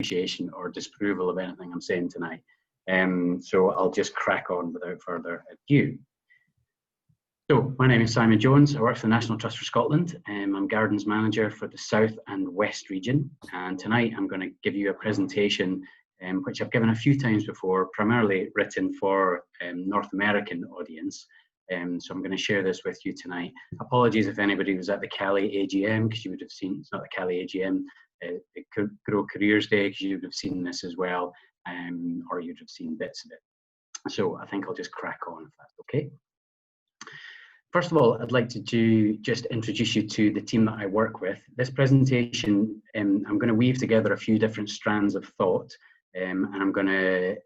appreciation or disapproval of anything I'm saying tonight. So I'll just crack on without further ado. So my name is Simon Jones. I work for the National Trust for Scotland. I'm Gardens Manager for the South and West region. And tonight I'm going to give you a presentation which I've given a few times before, primarily written for North American audience. So I'm going to share this with you tonight. Apologies if anybody was at the Cali AGM, because you would have seen, it's not the Cali AGM, the Grow Careers Day, because you would have seen this as well, or you'd have seen bits of it. So I think I'll just crack on if that's okay. First of all, I'd like to just introduce you to the team that I work with. This presentation, I'm going to weave together a few different strands of thought, and I'm going to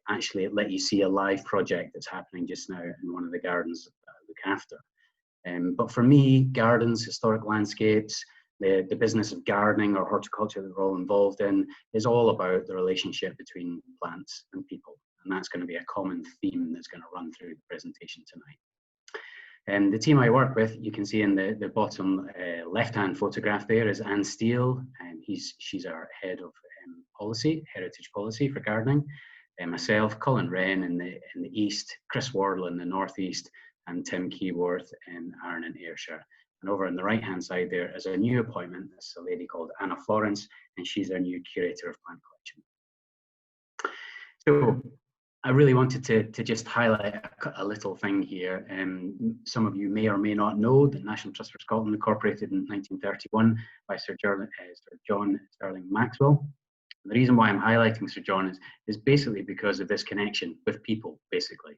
actually let you see a live project that's happening just now in one of the gardens that I look after. But for me, gardens, historic landscapes, the business of gardening or horticulture that we're all involved in is all about the relationship between plants and people. And that's going to be a common theme that's going to run through the presentation tonight. The team I work with, you can see in the bottom left-hand photograph there is Anne Steele, and she's our head of heritage policy for gardening. Myself, Colin Wren in the east, Chris Wardle in the northeast, and Tim Keyworth in Arran and Ayrshire. And over on the right-hand side there is a new appointment. It's a lady called Anna Florence, and she's our new curator of plant collection. So I really wanted to just highlight a little thing here. Some of you may or may not know that National Trust for Scotland, incorporated in 1931 by Sir John Stirling Maxwell. And the reason why I'm highlighting Sir John is basically because of this connection with people, basically.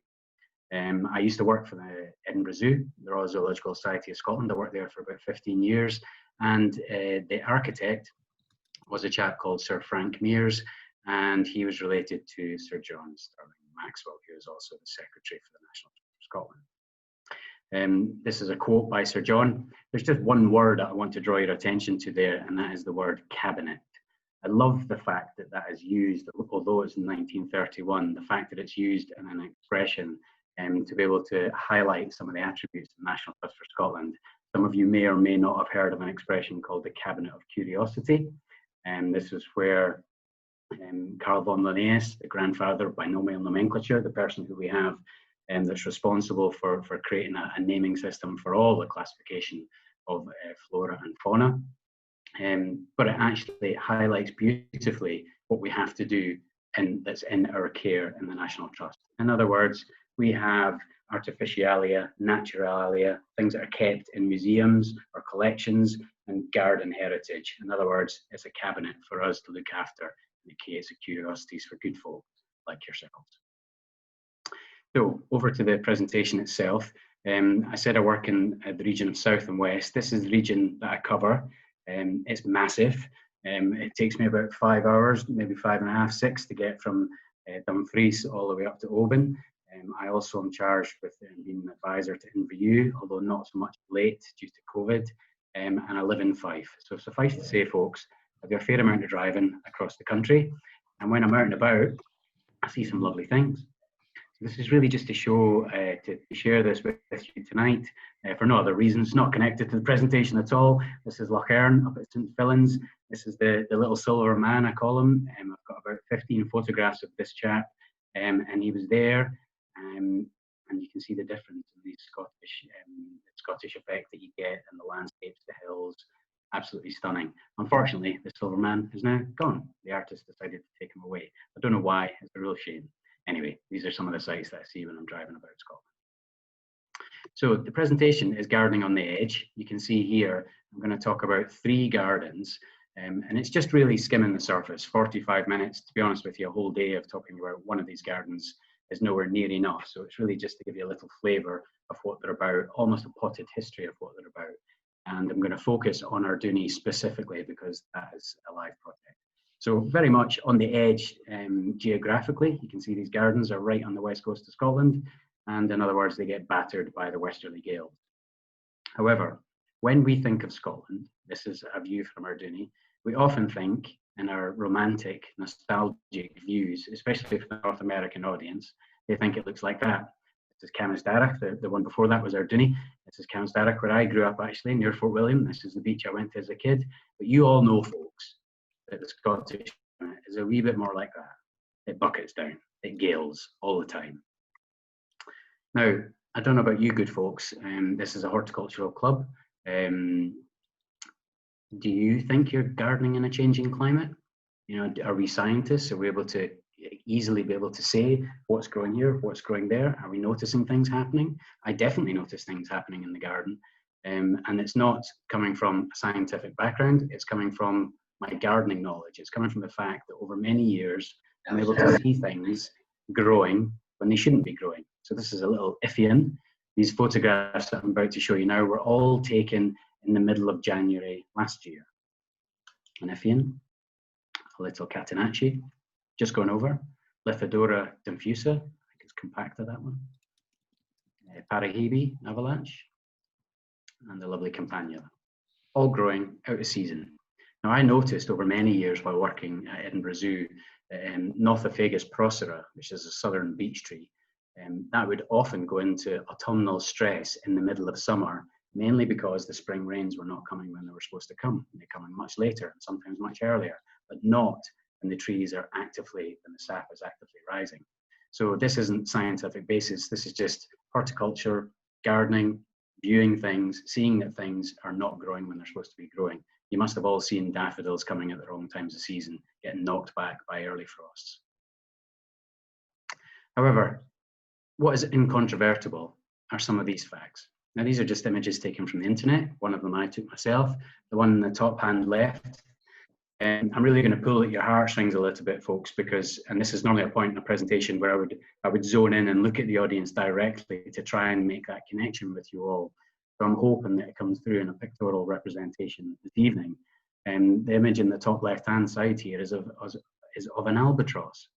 I used to work for the Edinburgh Zoo, the Royal Zoological Society of Scotland. I worked there for about 15 years. And the architect was a chap called Sir Frank Mears, and he was related to Sir John Stirling Maxwell, who is also the Secretary for the National Trust for Scotland. This is a quote by Sir John. There's just one word that I want to draw your attention to there, and that is the word cabinet. I love the fact that that is used, although it's in 1931, the fact that it's used in an expression to be able to highlight some of the attributes of the National Trust for Scotland. Some of you may or may not have heard of an expression called the Cabinet of Curiosity, and this is where Carl von Linnaeus, the grandfather of binomial nomenclature, the person who we have that's responsible for creating a naming system for all the classification of flora and fauna. But it actually highlights beautifully what we have to do that's in our care in the National Trust. In other words, we have artificialia, naturalia, things that are kept in museums or collections, and garden heritage. In other words, it's a cabinet for us to look after in the case of curiosities for good folk like yourselves. So over to the presentation itself. I said I work in the region of South and West. This is the region that I cover. It's massive. It takes me about 5 hours, maybe 5.5, 6 to get from Dumfries all the way up to Oban. I also am charged with being an advisor to InView, although not so much late due to COVID, and I live in Fife. So suffice to say, folks, I do a fair amount of driving across the country, and when I'm out and about, I see some lovely things. So this is really just to show, to share this with you tonight, for no other reasons, not connected to the presentation at all. This is Loch Earn up at St Fillan's. This is the little silver man, I call him. I've got about 15 photographs of this chap, and he was there. And you can see the difference in the Scottish effect that you get in the landscapes, the hills. Absolutely stunning. Unfortunately, the silver man is now gone. The artist decided to take him away. I don't know why, it's a real shame. Anyway, these are some of the sights that I see when I'm driving about Scotland. So the presentation is Gardening on the Edge. You can see here, I'm going to talk about 3 gardens, and it's just really skimming the surface. 45 minutes, to be honest with you, a whole day of talking about one of these gardens is nowhere near enough. So it's really just to give you a little flavour of what they're about, almost a potted history of what they're about. And I'm going to focus on Arduni specifically because that is a live project. So very much on the edge geographically, you can see these gardens are right on the west coast of Scotland, and in other words, they get battered by the westerly gales. However, when we think of Scotland, this is a view from Arduni, we often think in our romantic, nostalgic views, especially for the North American audience, they think it looks like that. This is Camanstadach, the one before that was Arduni. This is Camanstadach, where I grew up actually, near Fort William. This is the beach I went to as a kid. But you all know, folks, that the Scottish is a wee bit more like that. It buckets down, it gales all the time. Now, I don't know about you good folks, this is a horticultural club. Do you think you're gardening in a changing climate? You know, are we scientists? Are we able to easily be able to say what's growing here, what's growing there? Are we noticing things happening? I definitely notice things happening in the garden. And it's not coming from a scientific background, it's coming from my gardening knowledge. It's coming from the fact that over many years, I'm able to see things growing when they shouldn't be growing. So this is a little Iffian. These photographs that I'm about to show you now were all taken in the middle of January last year. An Iffian, a little Catenacci, just going over. Lithidora diffusa, I think it's compacta, that one. Parahebe avalanche, and the lovely Campanula, all growing out of season. Now, I noticed over many years while working at Edinburgh Zoo, Nothofagus procera, which is a southern beech tree, that would often go into autumnal stress in the middle of summer, mainly because the spring rains were not coming when they were supposed to come. They're coming much later and sometimes much earlier, but not when the trees are actively, when the sap is actively rising. So this isn't scientific basis. This is just horticulture, gardening, viewing things, seeing that things are not growing when they're supposed to be growing. You must have all seen daffodils coming at the wrong times of season, getting knocked back by early frosts. However, what is incontrovertible are some of these facts. Now, these are just images taken from the internet. One of them I took myself. The one in the top hand left. And I'm really going to pull at your heartstrings a little bit, folks, because, and this is normally a point in a presentation where I would zone in and look at the audience directly to try and make that connection with you all. So I'm hoping that it comes through in a pictorial representation this evening. And the image in the top left-hand side here is of an albatross.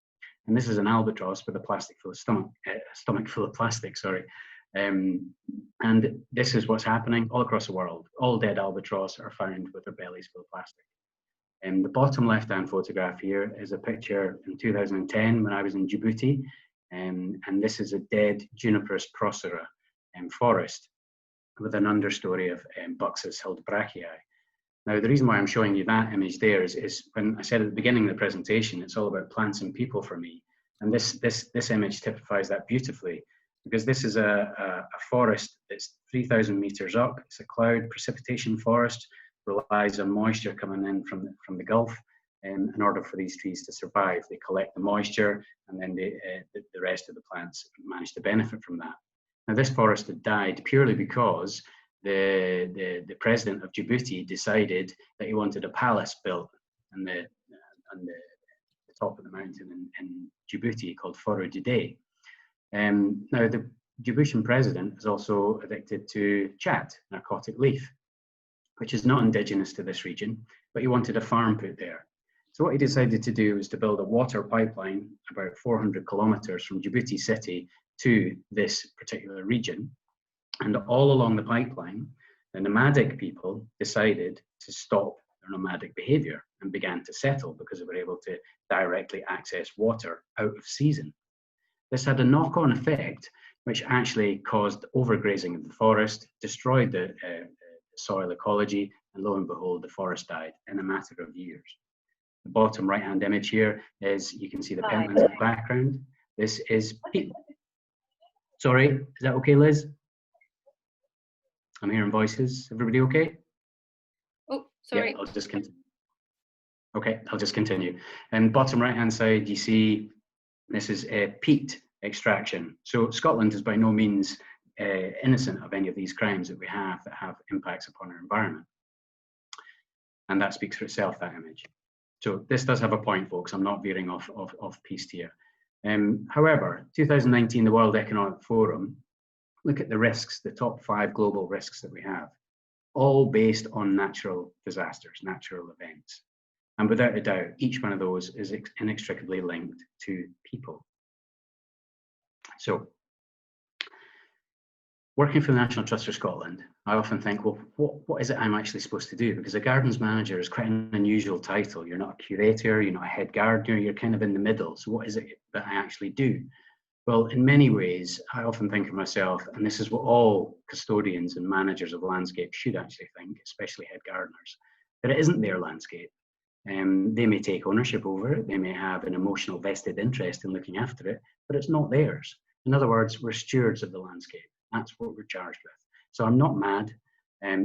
And this is an albatross with a plastic full of stomach full of plastic, sorry. And this is what's happening all across the world. All dead albatross are found with their bellies full of plastic. And the bottom left-hand photograph here is a picture in 2010 when I was in Djibouti. And this is a dead Juniperus procera forest with an understory of Buxus hildbrachii. Now, the reason why I'm showing you that image there is when I said at the beginning of the presentation, it's all about plants and people for me. And this image typifies that beautifully, because this is a forest that's 3,000 meters up. It's a cloud precipitation forest, relies on moisture coming in from the Gulf in order for these trees to survive. They collect the moisture, and then the rest of the plants manage to benefit from that. Now, this forest had died purely because the president of Djibouti decided that he wanted a palace built on the top of the mountain in Djibouti called Foro Dide. Now, the Djiboutian president is also addicted to chat, narcotic leaf, which is not indigenous to this region, but he wanted a farm put there. So what he decided to do was to build a water pipeline about 400 kilometers from Djibouti city to this particular region. And all along the pipeline, the nomadic people decided to stop their nomadic behavior and began to settle because they were able to directly access water out of season. This had a knock-on effect, which actually caused overgrazing of the forest, destroyed the soil ecology, and lo and behold, the forest died in a matter of years. The bottom right-hand image here is, you can see the pentlands in the background. This is peat. Sorry, is that okay, Liz? I'm hearing voices. Everybody okay? Oh, sorry. Yeah, I'll just continue. Okay, I'll just continue. And bottom right-hand side, you see this is a peat extraction. So Scotland is by no means innocent of any of these crimes that we have that have impacts upon our environment. And that speaks for itself, that image. So this does have a point, folks. I'm not veering off piste here. However, 2019, the World Economic Forum, look at the risks, the top 5 global risks that we have, all based on natural disasters, natural events. And without a doubt, each one of those is inextricably linked to people. So, working for the National Trust for Scotland, I often think, well, what is it I'm actually supposed to do? Because a gardens manager is quite an unusual title. You're not a curator, you're not a head gardener, you're kind of in the middle. So what is it that I actually do? Well, in many ways, I often think of myself, and this is what all custodians and managers of landscape should actually think, especially head gardeners, that it isn't their landscape. They may take ownership over it, they may have an emotional vested interest in looking after it, but it's not theirs. In other words, we're stewards of the landscape. That's what we're charged with. So I'm not mad.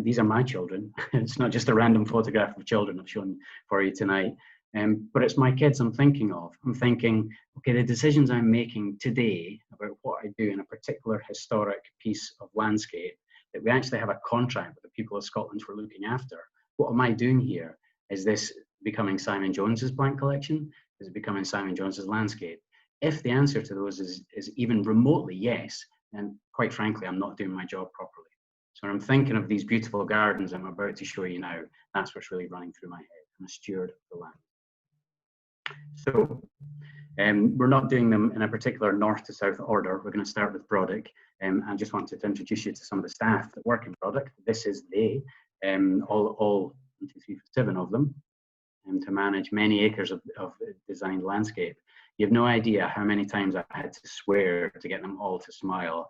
These are my children. It's not just a random photograph of children I've shown for you tonight, but it's my kids I'm thinking of. I'm thinking, okay, the decisions I'm making today about what I do in a particular historic piece of landscape that we actually have a contract with the people of Scotland for looking after. What am I doing here? Is this becoming Simon Jones's plant collection? Is it becoming Simon Jones's landscape? If the answer to those is even remotely yes, then quite frankly, I'm not doing my job properly. So when I'm thinking of these beautiful gardens I'm about to show you now, that's what's really running through my head. I'm a steward of the land. So we're not doing them in a particular north to south order. We're going to start with Brodick. I just wanted to introduce you to some of the staff that work in Brodick. This is they, all 1, 2, 3, 4, 7 of them, to manage many acres of designed landscape. You have no idea how many times I've had to swear to get them all to smile.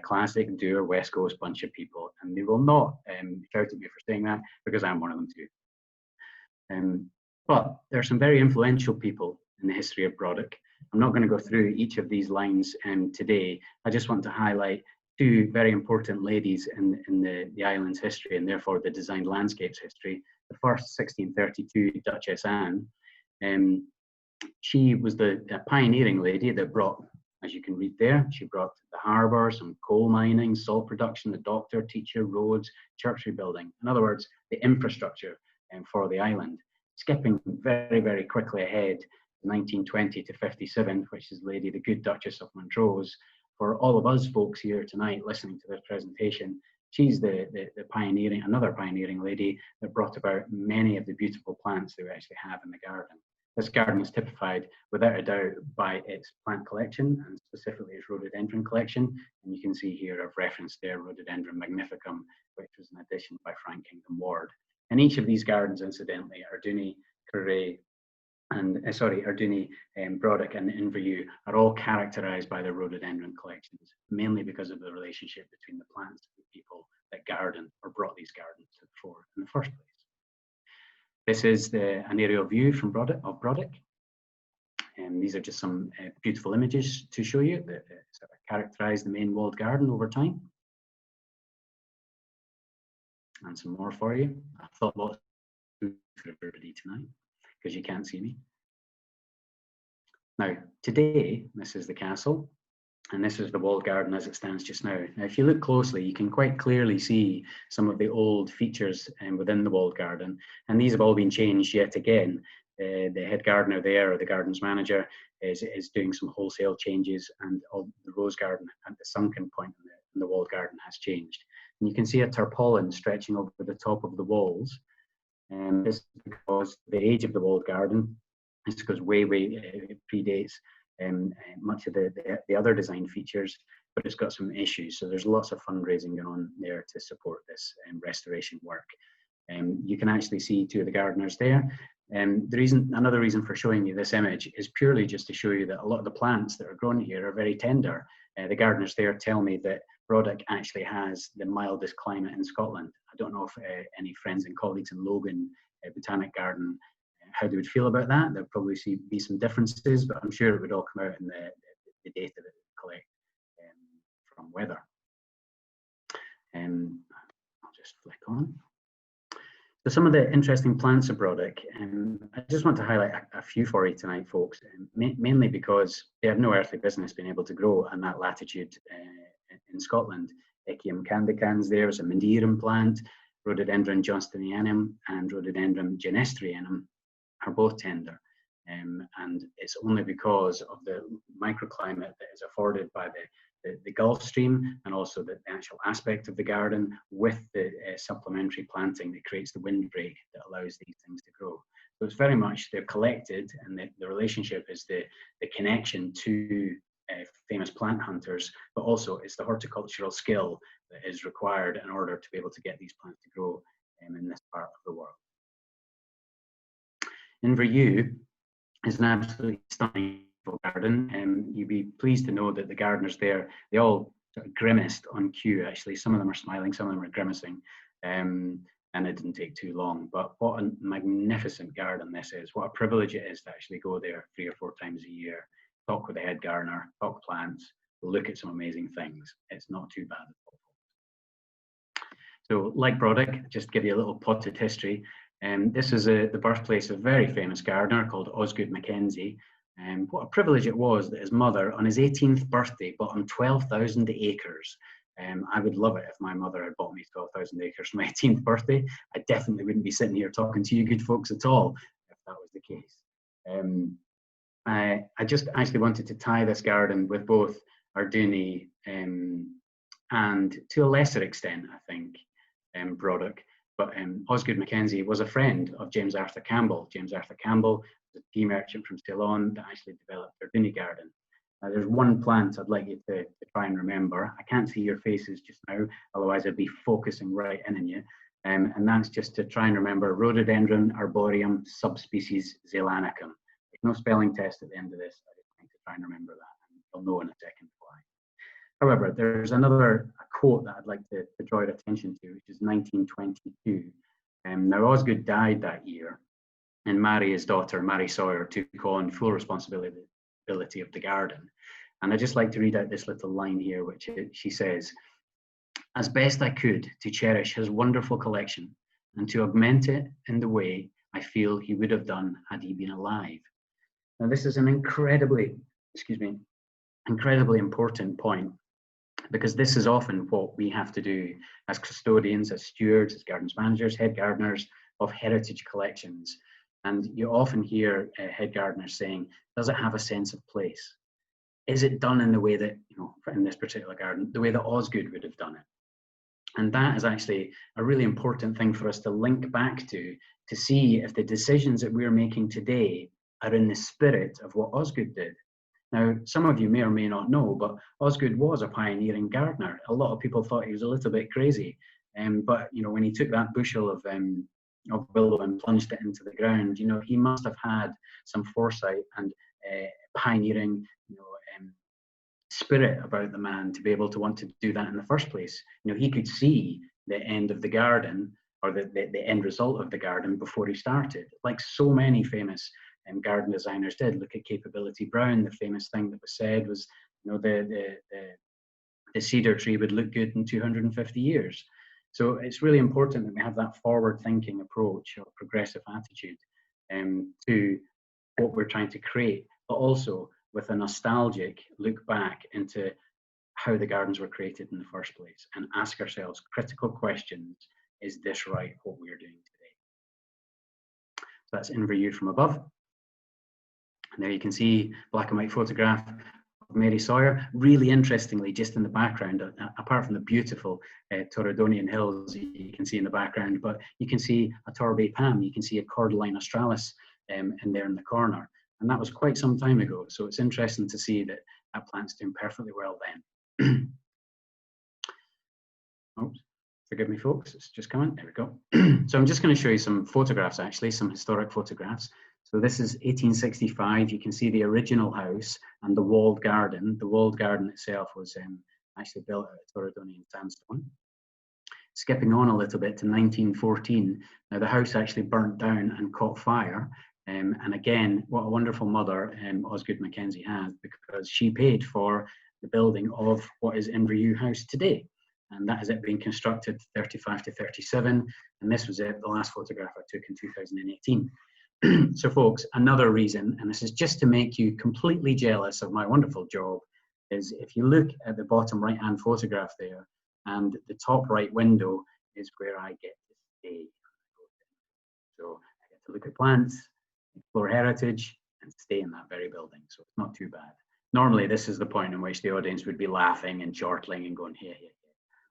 Classic doer West Coast bunch of people, and they will not shout at me for saying that, because I'm one of them too. But there are some very influential people in the history of Brodick. I'm not going to go through each of these lines today. I just want to highlight two very important ladies in the island's history, and therefore the designed landscapes history. The first, 1632, Duchess Anne. She was the pioneering lady that brought, as you can read there, she brought the harbour, some coal mining, salt production, the doctor, teacher, roads, church rebuilding. In other words, the infrastructure for the island. Skipping very, very quickly ahead, 1920 to 57, which is Lady the Good Duchess of Montrose. For all of us folks here tonight listening to this presentation, she's the another pioneering lady that brought about many of the beautiful plants that we actually have in the garden. This garden is typified without a doubt by its plant collection, and specifically its rhododendron collection. And you can see here I've referenced there Rhododendron Magnificum, which was an addition by Frank Kingdom Ward. And each of these gardens, incidentally, Arduni, Curray, and Arduni, Brodick, and Inverview are all characterised by their rhododendron collections, mainly because of the relationship between the plants and the people that garden or brought these gardens to the fore in the first place. This is an aerial view from Brodick. And these are just some beautiful images to show you that sort of characterise the main walled garden over time. And some more for you. I thought lots of food for everybody tonight, because you can't see me. Now, today, this is the castle, and this is the walled garden as it stands just now. Now, if you look closely, you can quite clearly see some of the old features within the walled garden, and these have all been changed yet again. The head gardener there, or the gardens manager, is doing some wholesale changes, and all the rose garden at the sunken point in the walled garden has changed. And you can see a tarpaulin stretching over the top of the walls. And this is because the age of the walled garden, this goes way predates much of the other design features, but it's got some issues. So there's lots of fundraising going on there to support this restoration work. You can actually see two of the gardeners there. Another reason for showing you this image is purely just to show you that a lot of the plants that are grown here are very tender. The gardeners there tell me that Brodick actually has the mildest climate in Scotland. I don't know if any friends and colleagues in Logan Botanic Garden, how they would feel about that. There'll probably be some differences, but I'm sure it would all come out in the data that we collect from weather. I'll just flick on. So some of the interesting plants of Brodick, I just want to highlight a few for you tonight, folks, mainly because they have no earthly business being able to grow in that latitude in Scotland. Echium candicans, there's a Madeira plant, Rhododendron johnsonianum and Rhododendron genestrianum are both tender. And it's only because of the microclimate that is afforded by the Gulf Stream, and also the actual aspect of the garden with the supplementary planting that creates the windbreak that allows these things to grow. So it's very much they're collected, and the relationship is the connection to famous plant hunters, but also it's the horticultural skill that is required in order to be able to get these plants to grow in this part of the world. Inverview is an absolutely stunning garden, and you'd be pleased to know that the gardeners there, they all sort of grimaced on cue. Actually, some of them are smiling, some of them are grimacing. and it didn't take too long. But what a magnificent garden this is. What a privilege it is to actually go there 3 or 4 times a year, talk with the head gardener, talk plants, look at some amazing things. It's not too bad at all. So like Brodick, just to give you a little potted history, this is the birthplace of a very famous gardener called Osgood Mackenzie. What a privilege it was that his mother, on his 18th birthday, bought him 12,000 acres. I would love it if my mother had bought me 12,000 acres for my 18th birthday. I definitely wouldn't be sitting here talking to you good folks at all if that was the case. I just actually wanted to tie this garden with both Arduni and to a lesser extent, I think, Brodick. But Osgood Mackenzie was a friend of James Arthur Campbell. James Arthur Campbell was a tea merchant from Ceylon that actually developed Arduni garden. Now, there's one plant I'd like you to try and remember. I can't see your faces just now, otherwise I'd be focusing right in on you. And that's just to try and remember Rhododendron arboreum subspecies Zeylanicum. There's no spelling test at the end of this. I just need to try and remember that, and you'll know in a second why. However, there's another quote that I'd like to draw your attention to, which is 1922. Now, Osgood died that year, and Mary, his daughter, Mary Sawyer, took on full responsibility of the garden. And I'd just like to read out this little line here, which she says, "As best I could to cherish his wonderful collection and to augment it in the way I feel he would have done had he been alive." Now, this is an incredibly important point, because this is often what we have to do as custodians, as stewards, as gardens managers, head gardeners of heritage collections. And you often hear head gardeners saying, does it have a sense of place? Is it done in the way that, in this particular garden, the way that Osgood would have done it? And that is actually a really important thing for us to link back to see if the decisions that we're making today are in the spirit of what Osgood did. Now, some of you may or may not know, but Osgood was a pioneering gardener. A lot of people thought he was a little bit crazy. But, when he took that bushel of willow and plunged it into the ground, he must have had some foresight and pioneering, spirit about the man to be able to want to do that in the first place. He could see the end of the garden, or the end result of the garden, before he started, like so many famous garden designers did. Look at Capability Brown. The famous thing that was said was, the cedar tree would look good in 250 years. So it's really important that we have that forward-thinking approach or progressive attitude to what we're trying to create, but also with a nostalgic look back into how the gardens were created in the first place, and ask ourselves critical questions. Is this right, what we're doing today? So that's in view from above. And there you can see black and white photograph of Mary Sawyer. Really interestingly, just in the background, apart from the beautiful Torridonian hills you can see in the background, but you can see a Torbay palm, you can see a Cordyline australis in there in the corner. And that was quite some time ago. So it's interesting to see that that plant's doing perfectly well then. Oops, forgive me folks, it's just coming, there we go. So I'm just going to show you some photographs, actually, some historic photographs. So this is 1865. You can see the original house and the walled garden. The walled garden itself was actually built out of Torridonian sandstone. Skipping on a little bit to 1914. Now the house actually burnt down and caught fire. And again, what a wonderful mother Osgood Mackenzie had, because she paid for the building of what is Inverview House today. And that is it being constructed 35 to 37. And this was it, the last photograph I took in 2018. So folks, another reason, and this is just to make you completely jealous of my wonderful job, is if you look at the bottom right-hand photograph there, and the top right window is where I get to stay. So I get to look at plants, explore heritage, and stay in that very building. So it's not too bad. Normally, this is the point in which the audience would be laughing and chortling and going, hey.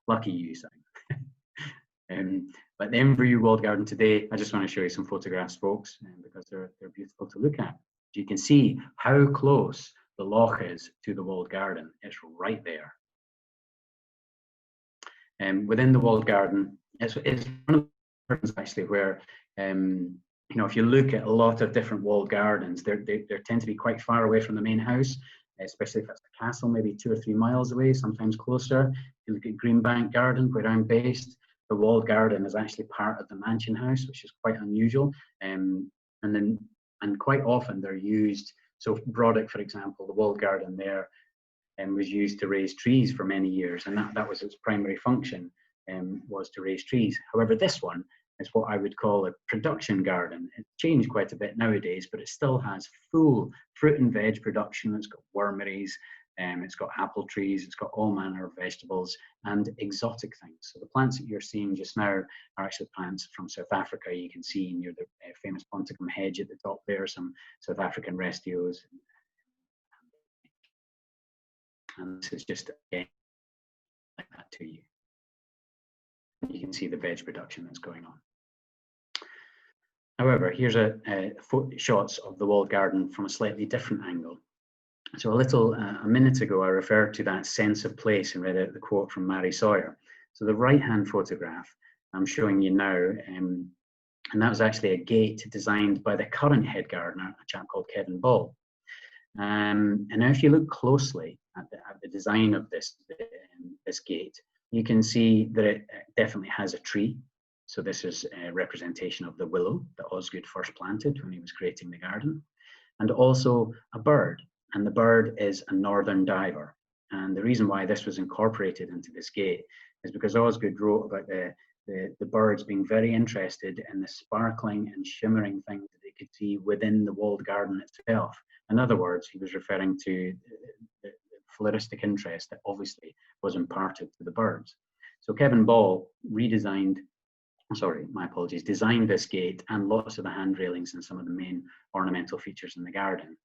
Lucky you, Simon. But the Inverview walled garden today, I just want to show you some photographs, folks, because they're beautiful to look at. You can see how close the loch is to the walled garden. It's right there. Within the walled garden, it's one of the gardens actually where, if you look at a lot of different walled gardens, they tend to be quite far away from the main house, especially if it's a castle, maybe 2 or 3 miles away, sometimes closer. You look at Greenbank Garden, where I'm based, The walled garden is actually part of the mansion house, which is quite unusual. And quite often they're used. So Brodick, for example, the walled garden there was used to raise trees for many years, and that was its primary function, was to raise trees. However, this one is what I would call a production garden. It's changed quite a bit nowadays, but it still has full fruit and veg production. It's got wormeries, it's got apple trees, it's got all manner of vegetables and exotic things. So the plants that you're seeing just now are actually plants from South Africa. You can see near the famous Ponticum hedge at the top there, some South African restios. And this is just again like that to you. You can see the veg production that's going on. However, here's shots of the walled garden from a slightly different angle. So a minute ago, I referred to that sense of place and read out the quote from Mary Sawyer. So the right-hand photograph I'm showing you now, and that was actually a gate designed by the current head gardener, a chap called Kevin Ball. And now if you look closely at the design of this gate, you can see that it definitely has a tree. So this is a representation of the willow that Osgood first planted when he was creating the garden, and also a bird. And the bird is a northern diver. And the reason why this was incorporated into this gate is because Osgood wrote about the birds being very interested in the sparkling and shimmering things that they could see within the walled garden itself. In other words, he was referring to the floristic interest that obviously was imparted to the birds. So Kevin Ball designed this gate and lots of the hand railings and some of the main ornamental features in the garden.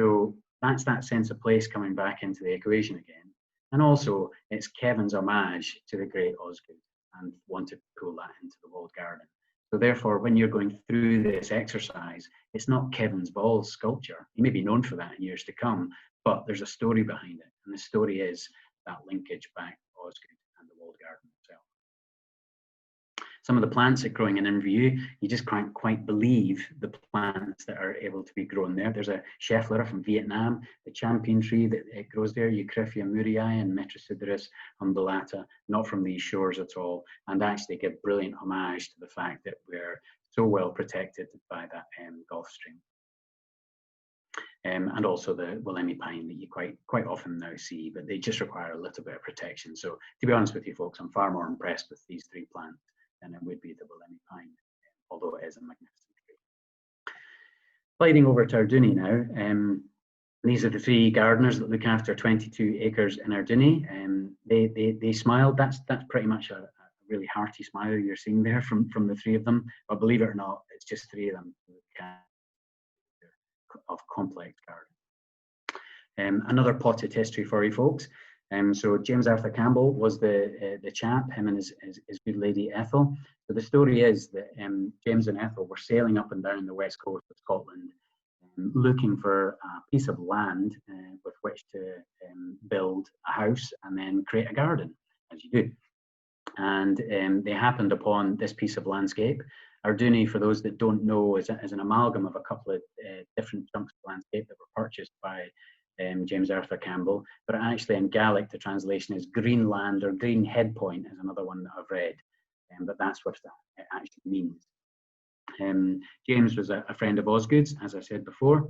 So that's that sense of place coming back into the equation again. And also it's Kevin's homage to the great Osgood and wanted to pull that into the walled garden. So therefore, when you're going through this exercise, it's not Kevin's Ball's sculpture. He may be known for that in years to come, but there's a story behind it. And the story is that linkage back to Osgood and the walled garden itself. Some of the plants that are growing in view, you just can't quite believe the plants that are able to be grown there. There's a Schefflera from Vietnam, the champion tree that it grows there, Eucryphia murrii and Metrosideros umbellata, not from these shores at all, and actually give brilliant homage to the fact that we're so well protected by that Gulf Stream. And also the Willemi pine that you quite often now see, but they just require a little bit of protection. So to be honest with you folks, I'm far more impressed with these three plants than it would be the Willemi pine, although it is a magnificent tree. Sliding over to Arduni now, these are the three gardeners that look after 22 acres in Arduni. They smiled. That's pretty much a really hearty smile you're seeing there from the three of them. But believe it or not, it's just three of them of complex garden. Another potted history for you folks. So James Arthur Campbell was the chap, him and his good lady Ethel. So the story is that James and Ethel were sailing up and down the west coast of Scotland, looking for a piece of land with which to build a house and then create a garden, as you do. And they happened upon this piece of landscape. Arduni, for those that don't know, is an amalgam of a couple of different chunks of landscape that were purchased by James Arthur Campbell, but actually in Gaelic the translation is green land or green head point is another one that I've read, but that's what it actually means. James was a friend of Osgood's, as I said before.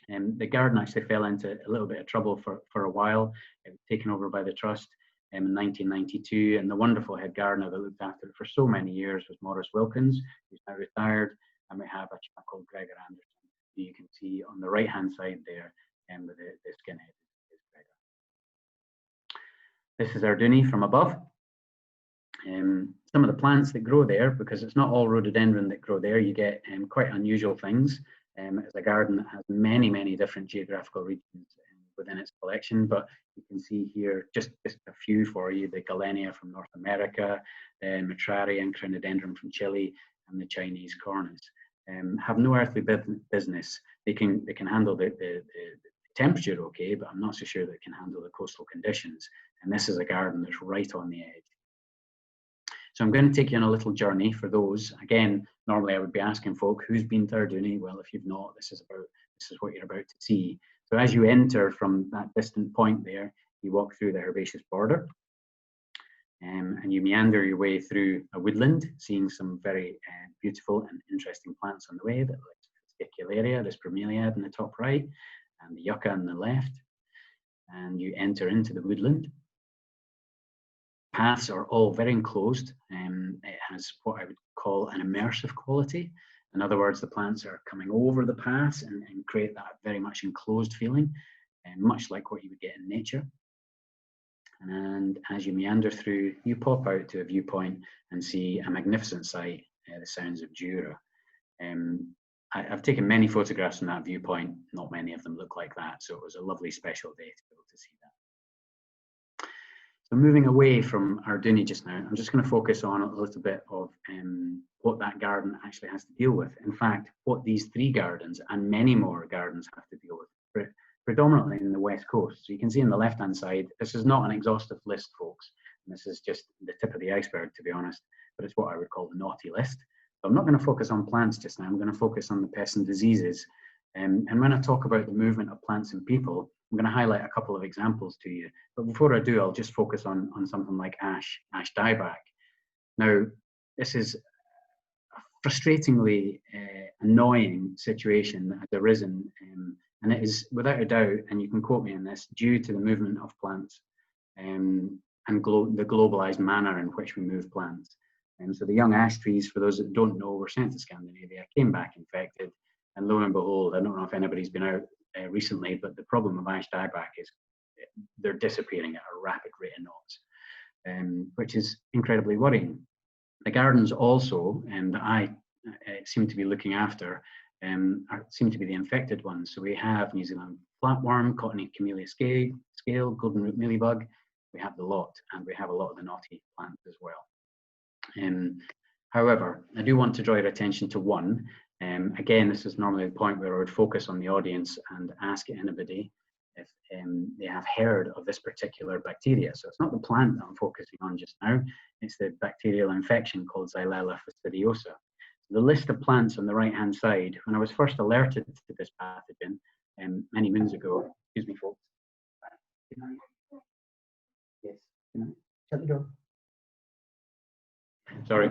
The garden actually fell into a little bit of trouble for a while. It was taken over by the trust in 1992, and the wonderful head gardener that looked after it for so many years was Maurice Wilkins, who's now retired, and we have a chap called Gregor Anderson, who you can see on the right hand side there, with the skinhead is Gregor. This is Arduni from above. Some of the plants that grow there, because it's not all rhododendron that grow there, you get quite unusual things. It's a garden that has many, many different geographical regions within its collection, but you can see here just a few for you: the Galenia from North America, Metrari and Crinodendron from Chile, and the Chinese cornus. Have no earthly business. They can handle the temperature okay, but I'm not so sure they can handle the coastal conditions. And this is a garden that's right on the edge. So I'm going to take you on a little journey for those. Again, normally I would be asking folk who's been to Arduni. Well, if you've not, this is what you're about to see. So as you enter from that distant point there, you walk through the herbaceous border. and you meander your way through a woodland, seeing some very beautiful and interesting plants on the way, that like Fascicularia, this bromeliad in the top right, and the yucca on the left, and you enter into the woodland. Paths are all very enclosed. It has what I would call an immersive quality. In other words, the plants are coming over the paths and create that very much enclosed feeling, much like what you would get in nature. And as you meander through, you pop out to a viewpoint and see a magnificent sight, the Sounds of Jura. I've taken many photographs from that viewpoint. Not many of them look like that, so it was a lovely special day to be able to see that. So moving away from Arduni just now, I'm just going to focus on a little bit of what that garden actually has to deal with. In fact, what these 3 gardens and many more gardens have to deal with, predominantly in the West Coast. So you can see on the left-hand side, this is not an exhaustive list, folks. And this is just the tip of the iceberg, to be honest, but it's what I would call the naughty list. So I'm not going to focus on plants just now. I'm going to focus on the pests and diseases. And when I talk about the movement of plants and people, I'm going to highlight a couple of examples to you. But before I do, I'll just focus on something like ash dieback. Now, this is a frustratingly annoying situation that has arisen, and it is without a doubt, and you can quote me on this, due to the movement of plants and the globalized manner in which we move plants. And so the young ash trees, for those that don't know, were sent to Scandinavia, came back infected, and lo and behold, I don't know if anybody's been out recently, but the problem of ash dieback is they're disappearing at a rapid rate of knots, which is incredibly worrying. The gardens also, that I seem to be looking after, seem to be the infected ones. So we have New Zealand flatworm, cottony camellia scale, golden root mealybug, we have the lot, and we have a lot of the naughty plants as well. However, I do want to draw your attention to one. Again, this is normally the point where I would focus on the audience and ask anybody if they have heard of this particular bacteria. So it's not the plant that I'm focusing on just now, it's the bacterial infection called Xylella fastidiosa. The list of plants on the right-hand side, when I was first alerted to this pathogen many moons ago, excuse me folks. Yes, shut the door. Sorry.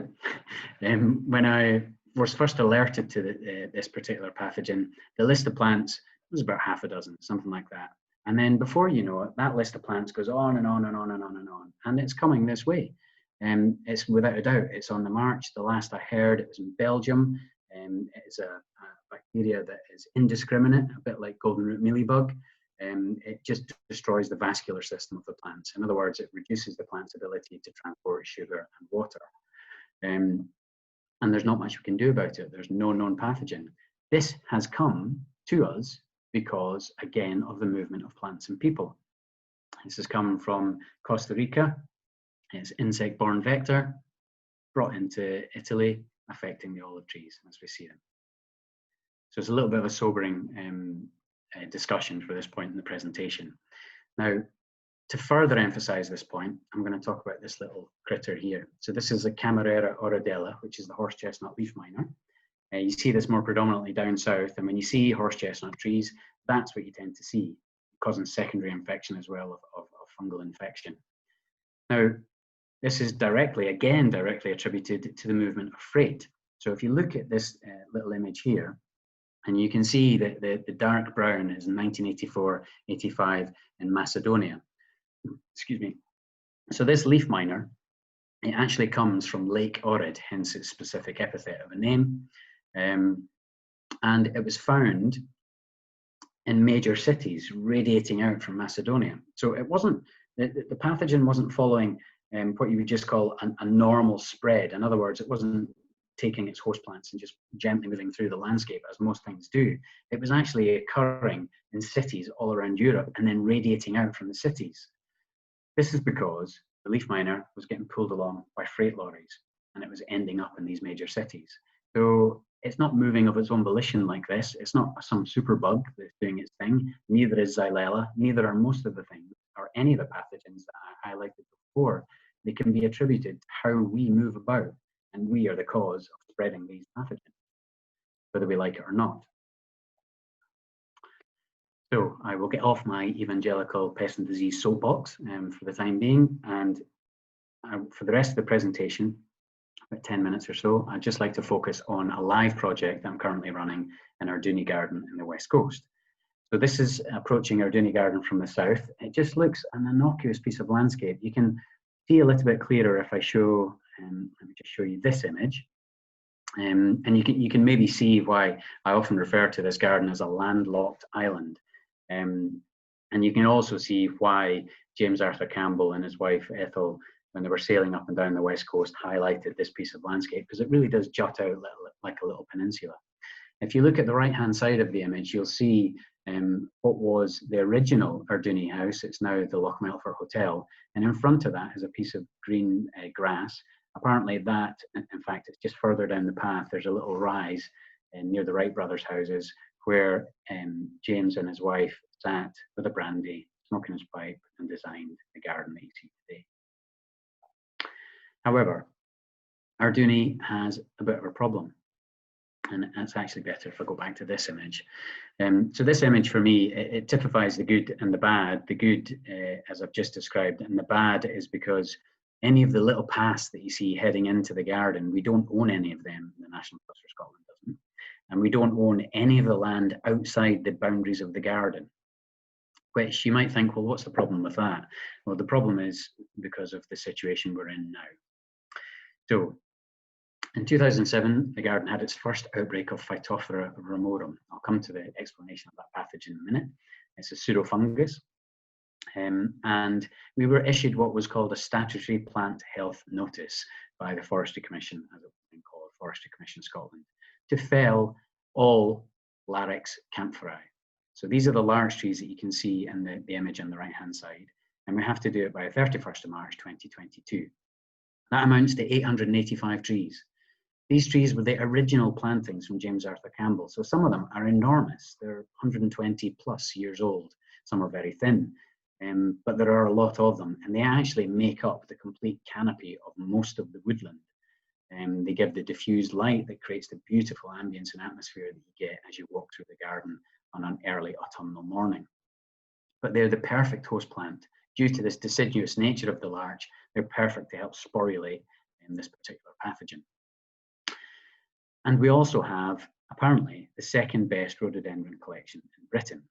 When I was first alerted to this particular pathogen, the list of plants was about half a dozen, something like that. And then before you know it, that list of plants goes on and on and on and on and on. And it's coming this way. It's without a doubt, it's on the march. The last I heard, it was in Belgium. It's a bacteria that is indiscriminate, a bit like golden root mealybug. It just destroys the vascular system of the plants. In other words, it reduces the plant's ability to transport sugar and water. And there's not much we can do about it. There's no known pathogen. This has come to us because, again, of the movement of plants and people. This has come from Costa Rica. It's insect-borne vector brought into Italy, affecting the olive trees as we see them. So it's a little bit of a sobering discussion for this point in the presentation. Now, to further emphasize this point, I'm going to talk about this little critter here. So this is a Camerera orodella, which is the horse chestnut leaf miner. You see this more predominantly down south, and when you see horse chestnut trees, that's what you tend to see, causing secondary infection as well of fungal infection. Now, this is directly attributed to the movement of freight. So if you look at this little image here, and you can see that the dark brown is 1984-85 in Macedonia. Excuse me. So this leaf miner, it actually comes from Lake Ohrid, hence its specific epithet of a name. And it was found in major cities radiating out from Macedonia. So it wasn't, the pathogen wasn't following what you would just call a normal spread. In other words, it wasn't taking its host plants and just gently moving through the landscape as most things do. It was actually occurring in cities all around Europe and then radiating out from the cities. This is because the leaf miner was getting pulled along by freight lorries and it was ending up in these major cities. So it's not moving of its own volition like this. It's not some super bug that's doing its thing. Neither is Xylella, neither are most of the things or any of the pathogens that I highlighted before. They can be attributed to how we move about, and we are the cause of spreading these pathogens, whether we like it or not. So I will get off my evangelical pest and disease soapbox for the time being, and for the rest of the presentation, about 10 minutes or so, I'd just like to focus on a live project that I'm currently running in our Dooney Garden in the West Coast. So this is approaching our Dooney Garden from the south. It just looks an innocuous piece of landscape. You can see a little bit clearer if I show, let me just show you this image. And you can maybe see why I often refer to this garden as a landlocked island. And you can also see why James Arthur Campbell and his wife Ethel, when they were sailing up and down the West Coast, highlighted this piece of landscape, because it really does jut out like a little peninsula. If you look at the right-hand side of the image, you'll see what was the original Arduni house. It's now the Lochmelford Hotel, and in front of that is a piece of green grass. Apparently that, in fact, it's just further down the path, there's a little rise near the Wright brothers' houses where James and his wife sat with a brandy, smoking his pipe, and designed the garden that you see today. However, Arduni has a bit of a problem. And it's actually better if I go back to this image. So this image for me, it typifies the good and the bad. The good, as I've just described, and the bad is because any of the little paths that you see heading into the garden, we don't own any of them. The National Trust for Scotland doesn't. And we don't own any of the land outside the boundaries of the garden, which you might think, well, what's the problem with that? Well, the problem is because of the situation we're in now. So, in 2007, the garden had its first outbreak of Phytophthora ramorum. I'll come to the explanation of that pathogen in a minute. It's a pseudofungus. And we were issued what was called a statutory plant health notice by the Forestry Commission, as it was called, Forestry Commission Scotland, to fell all Larix camphori. So these are the large trees that you can see in the image on the right-hand side. And we have to do it by 31st of March, 2022. That amounts to 885 trees. These trees were the original plantings from James Arthur Campbell. So some of them are enormous. They're 120 plus years old. Some are very thin, but there are a lot of them. And they actually make up the complete canopy of most of the woodland. They give the diffused light that creates the beautiful ambience and atmosphere that you get as you walk through the garden on an early autumnal morning. But they're the perfect host plant. Due to this deciduous nature of the larch, they're perfect to help sporulate this particular pathogen. And we also have, apparently, the second best rhododendron collection in Britain.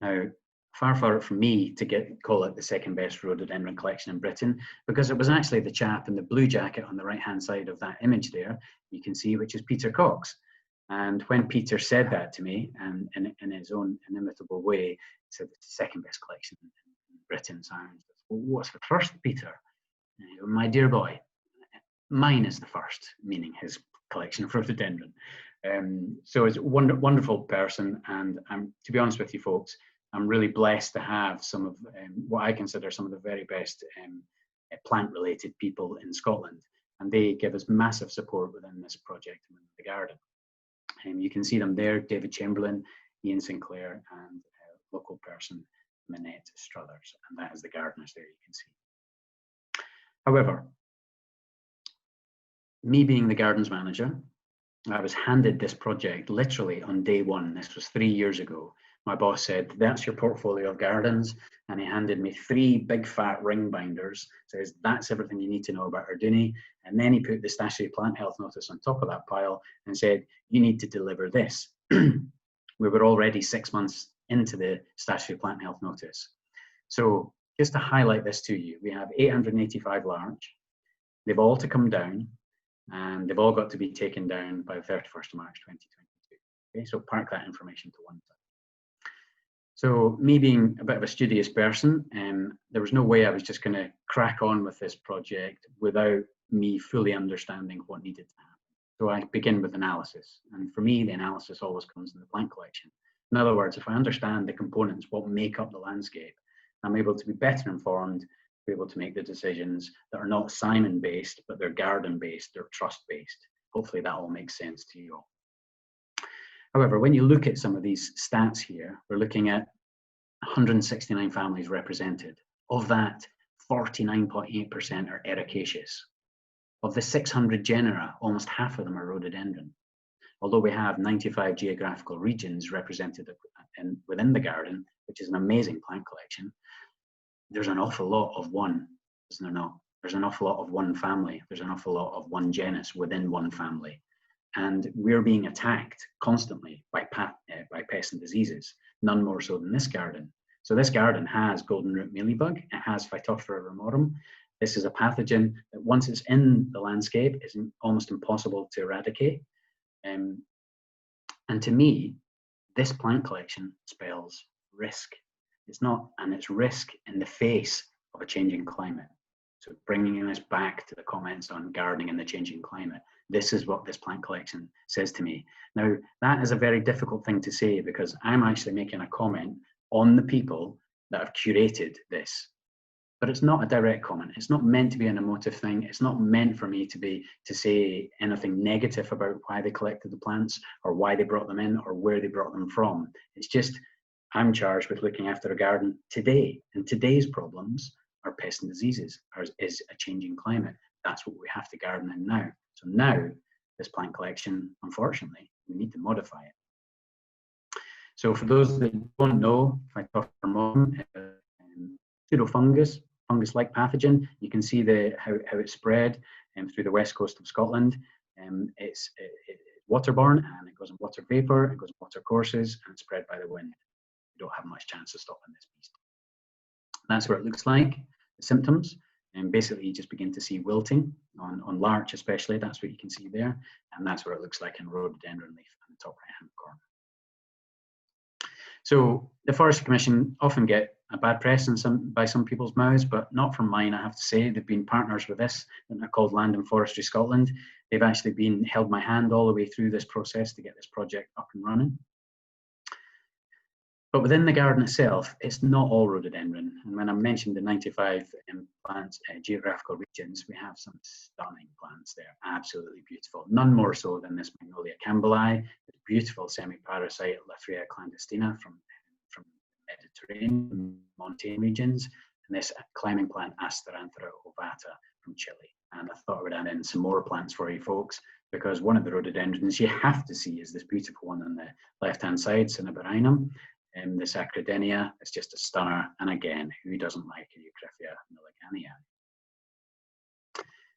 Now, far from me to call it the second best rhododendron collection in Britain, because it was actually the chap in the blue jacket on the right-hand side of that image there, you can see, which is Peter Cox. And when Peter said that to me, and in his own inimitable way, he said it's the second best collection in Britain. So I was, well, what's the first, Peter? My dear boy, mine is the first, meaning his collection of rhododendron. So it's a wonderful person, and to be honest with you folks, I'm really blessed to have some of what I consider some of the very best plant-related people in Scotland, and they give us massive support within this project and within the garden. You can see them there, David Chamberlain, Ian Sinclair, and local person Minette Struthers, and that is the gardeners there you can see. However, me being the gardens manager, I was handed this project literally on day one. This was 3 years ago. My boss said, that's your portfolio of gardens. And he handed me 3 big fat ring binders, says, that's everything you need to know about Arduni. And then he put the statutory plant health notice on top of that pile and said, you need to deliver this. We were already 6 months into the statutory plant health notice. So just to highlight this to you, we have 885 larch. They've all to come down, and they've all got to be taken down by the 31st of March 2022. Okay, so park that information to one side. So me being a bit of a studious person, there was no way I was just going to crack on with this project without me fully understanding what needed to happen. So I begin with analysis, and for me the analysis always comes in the plant collection. In other words, if I understand the components, what make up the landscape, I'm able to be better informed, be able to make the decisions that are not Simon-based, but they're garden-based, they're trust-based. Hopefully that all makes sense to you all. However, when you look at some of these stats here, we're looking at 169 families represented. Of that, 49.8% are ericaceous. Of the 600 genera, almost half of them are rhododendron. Although we have 95 geographical regions represented within the garden, which is an amazing plant collection, there's an awful lot of one, isn't there not? there's an awful lot of one family. There's an awful lot of one genus within one family. And we're being attacked constantly by pests and diseases, none more so than this garden. So this garden has golden root mealybug, it has Phytophthora ramorum. This is a pathogen that once it's in the landscape is almost impossible to eradicate. And to me, this plant collection spells risk. It's not, and it's risk in the face of a changing climate. So bringing us back to the comments on gardening and the changing climate, this is what this plant collection says to me. Now, that is a very difficult thing to say because I'm actually making a comment on the people that have curated this. But it's not a direct comment. It's not meant to be an emotive thing. It's not meant for me to say anything negative about why they collected the plants or why they brought them in or where they brought them from. It's just, I'm charged with looking after a garden today, and today's problems are pests and diseases, is a changing climate. That's what we have to garden in now. So now, this plant collection, unfortunately, we need to modify it. So for those that don't know, Phytophthora ramorum, pseudofungus, fungus-like pathogen. You can see how it spread through the west coast of Scotland. It's waterborne, and it goes in water vapor, it goes in water courses, and it's spread by the wind. You don't have much chance of stopping this beast. That's what it looks like, the symptoms. And basically you just begin to see wilting on larch especially, that's what you can see there. And that's what it looks like in rhododendron leaf in the top right-hand corner. So the Forestry Commission often get a bad press by some people's mouths, but not from mine, I have to say. They've been partners with this, and they're called Land and Forestry Scotland. They've actually held my hand all the way through this process to get this project up and running. But within the garden itself, it's not all rhododendron. And when I mentioned the 95 plants, geographical regions, we have some stunning plants there, absolutely beautiful. None more so than this Magnolia campbelli, the beautiful semi-parasite Lafrea clandestina from Mediterranean montane regions, and this climbing plant Asteranthera ovata from Chile. And I thought I would add in some more plants for you folks, because one of the rhododendrons you have to see is this beautiful one on the left-hand side, Cinnabarinum. The Sacradenia is just a stunner, and again, who doesn't like Eucryphia milligania?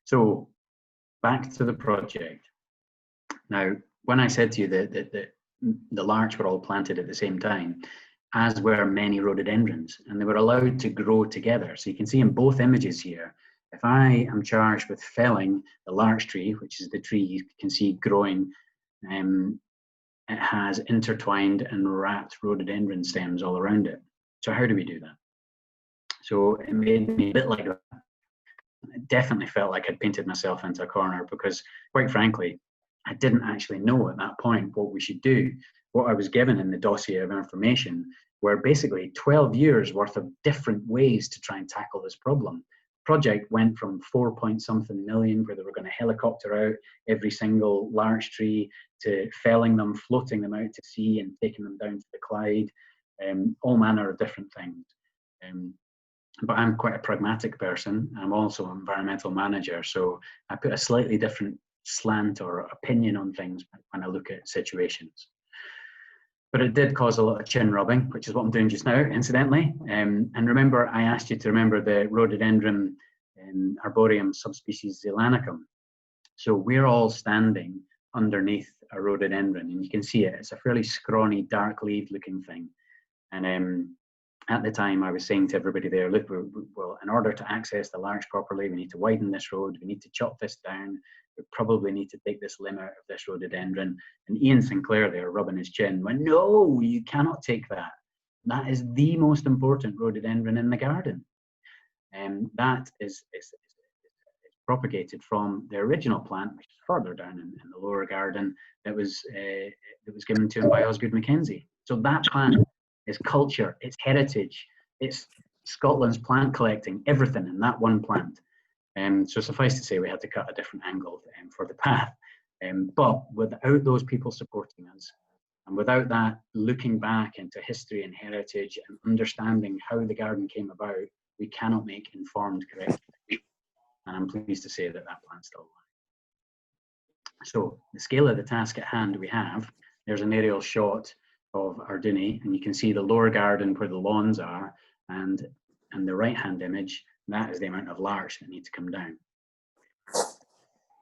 So back to the project. Now, when I said to you that the larch were all planted at the same time, as were many rhododendrons, and they were allowed to grow together. So you can see in both images here, if I am charged with felling the larch tree, which is the tree you can see growing, it has intertwined and wrapped rhododendron stems all around it. So how do we do that? So it made me a bit like that. It definitely felt like I'd painted myself into a corner because, quite frankly, I didn't actually know at that point what we should do. What I was given in the dossier of information were basically 12 years worth of different ways to try and tackle this problem. Project went from 4-point-something million, where they were going to helicopter out every single larch tree, to felling them, floating them out to sea and taking them down to the Clyde, all manner of different things. But I'm quite a pragmatic person. I'm also an environmental manager, so I put a slightly different slant or opinion on things when I look at situations. But it did cause a lot of chin rubbing, which is what I'm doing just now, incidentally. And remember, I asked you to remember the rhododendron arboreum subspecies Zelanicum. So we're all standing underneath a rhododendron, and you can see it. It's a fairly scrawny, dark-leaved looking thing. And at the time, I was saying to everybody there, look, well, in order to access the larch properly, we need to widen this road, we need to chop this down, we probably need to take this limb out of this rhododendron. And Ian Sinclair there, rubbing his chin, went, no, you cannot take that. That is the most important rhododendron in the garden. And that is propagated from the original plant, which is further down in the lower garden, that was given to him by Osgood Mackenzie. So that plant is culture, it's heritage, it's Scotland's plant collecting, everything in that one plant. So suffice to say, we had to cut a different angle for the path. But without those people supporting us, and without that looking back into history and heritage and understanding how the garden came about, we cannot make informed, correct decisions. And I'm pleased to say that that plant's still alive. So the scale of the task at hand we have, there's an aerial shot of Arduni, and you can see the lower garden where the lawns are, and the right-hand image, That is the amount of larch that need to come down.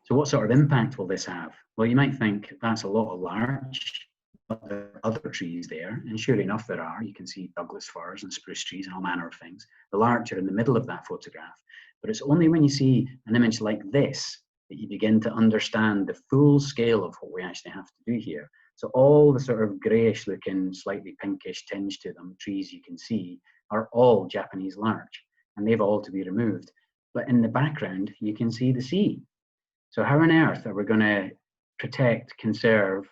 So what sort of impact will this have? Well, you might think that's a lot of larch, but there are other trees there, and sure enough there are. You can see Douglas firs and spruce trees and all manner of things. The larch are in the middle of that photograph, but it's only when you see an image like this that you begin to understand the full scale of what we actually have to do here. So all the sort of greyish looking, slightly pinkish tinge to them, trees you can see, are all Japanese larch, and they've all to be removed. But in the background, you can see the sea. So how on earth are we going to protect, conserve,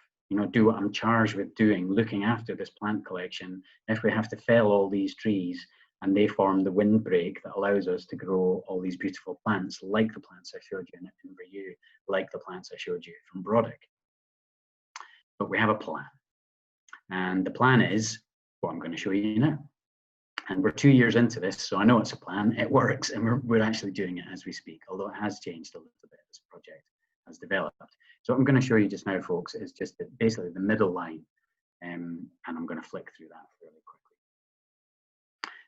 do what I'm charged with doing, looking after this plant collection, if we have to fell all these trees and they form the windbreak that allows us to grow all these beautiful plants, like the plants I showed you in Review, like the plants I showed you from Brodick. But we have a plan. And the plan is what I'm going to show you now. And we're 2 years into this, so I know it's a plan, it works, and we're actually doing it as we speak, although it has changed a little bit as the project has developed. So what I'm going to show you just now, folks, is just basically the middle line, and I'm going to flick through that fairly quickly.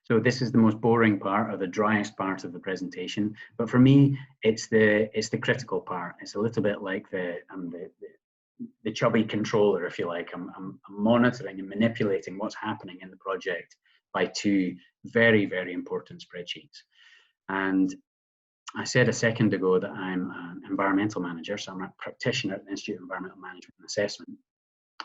So this is the most boring part, or the driest part of the presentation, but for me, it's the critical part. It's a little bit like the chubby controller, if you like. I'm monitoring and manipulating what's happening in the project by two very, very important spreadsheets. And I said a second ago that I'm an environmental manager, so I'm a practitioner at the Institute of Environmental Management and Assessment.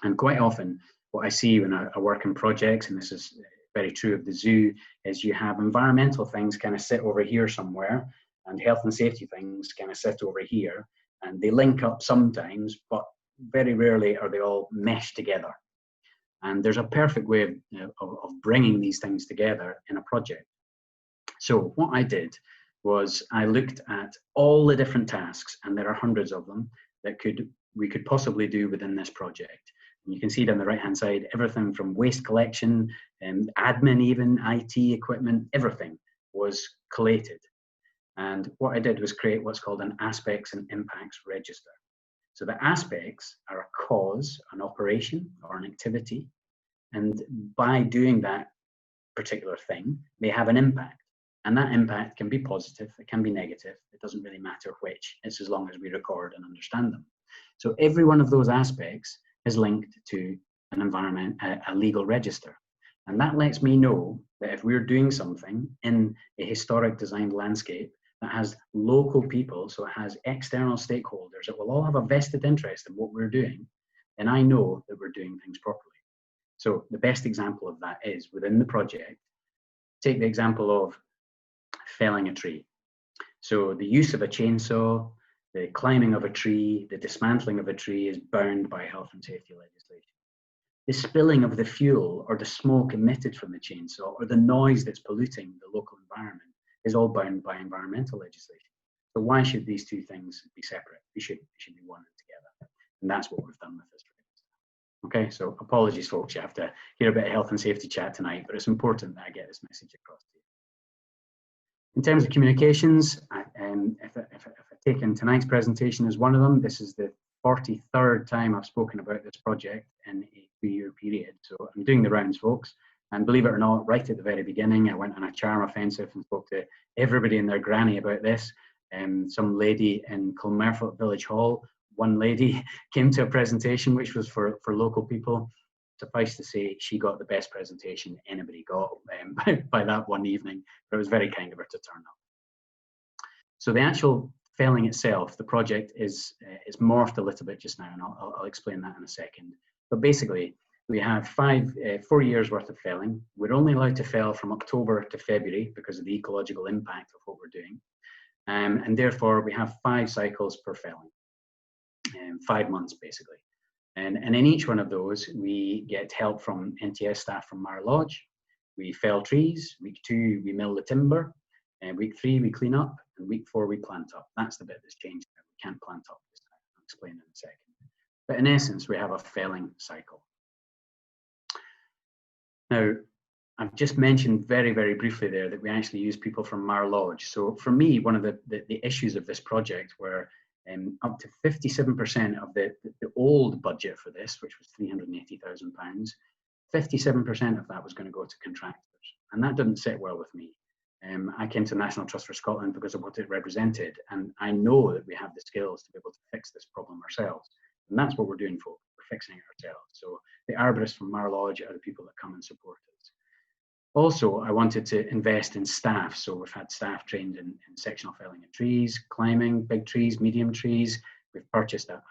And quite often, what I see when I work in projects, and this is very true of the zoo, is you have environmental things kind of sit over here somewhere, and health and safety things kind of sit over here, and they link up sometimes, but very rarely are they all meshed together. And there's a perfect way of bringing these things together in a project. So what I did was I looked at all the different tasks, and there are hundreds of them, that we could possibly do within this project. And you can see down the right-hand side, everything from waste collection, and admin even, IT equipment, everything was collated. And what I did was create what's called an aspects and impacts register. So the aspects are a cause, an operation, or an activity. And by doing that particular thing, they have an impact. And that impact can be positive, it can be negative, it doesn't really matter which, it's as long as we record and understand them. So every one of those aspects is linked to an environment, a legal register. And that lets me know that if we're doing something in a historic designed landscape that has local people, so it has external stakeholders that will all have a vested interest in what we're doing, then I know that we're doing things properly. So the best example of that is within the project, take the example of felling a tree. So the use of a chainsaw, the climbing of a tree, the dismantling of a tree is bound by health and safety legislation. The spilling of the fuel or the smoke emitted from the chainsaw or the noise that's polluting the local environment is all bound by environmental legislation. So why should these two things be separate? They should be one and together. And that's what we've done with this. Okay, so apologies folks, you have to hear a bit of health and safety chat tonight, but it's important that I get this message across to you. In terms of communications, if I take in tonight's presentation as one of them, this is the 43rd time I've spoken about this project in a 2-year period. So I'm doing the rounds, folks. And believe it or not, right at the very beginning, I went on a charm offensive and spoke to everybody and their granny about this. Some lady in Kilmerford Village Hall, one lady came to a presentation which was for local people. Suffice to say, she got the best presentation anybody got by that one evening, but it was very kind of her to turn up. So the actual felling itself, the project is morphed a little bit just now, and I'll explain that in a second. But basically, we have 4 years worth of felling. We're only allowed to fell from October to February because of the ecological impact of what we're doing. And therefore, we have 5 cycles per felling, 5 months basically. And in each one of those, we get help from NTS staff from Mar Lodge. We fell trees. Week 2, we mill the timber. And week 3, we clean up. And week 4, we plant up. That's the bit that's changed. We can't plant up this time. I'll explain in a second. But in essence, we have a felling cycle. Now, I've just mentioned very, very briefly there that we actually use people from Mar Lodge. So for me, one of the issues of this project were up to 57% of the old budget for this, which was £380,000, 57% of that was going to go to contractors. And that didn't sit well with me. I came to the National Trust for Scotland because of what it represented, and I know that we have the skills to be able to fix this problem ourselves. And that's what we're doing, folks. We're fixing it ourselves. So the arborists from Mar Lodge are the people that come and support us. Also, I wanted to invest in staff. So we've had staff trained in sectional felling of trees, climbing, big trees, medium trees. We've purchased a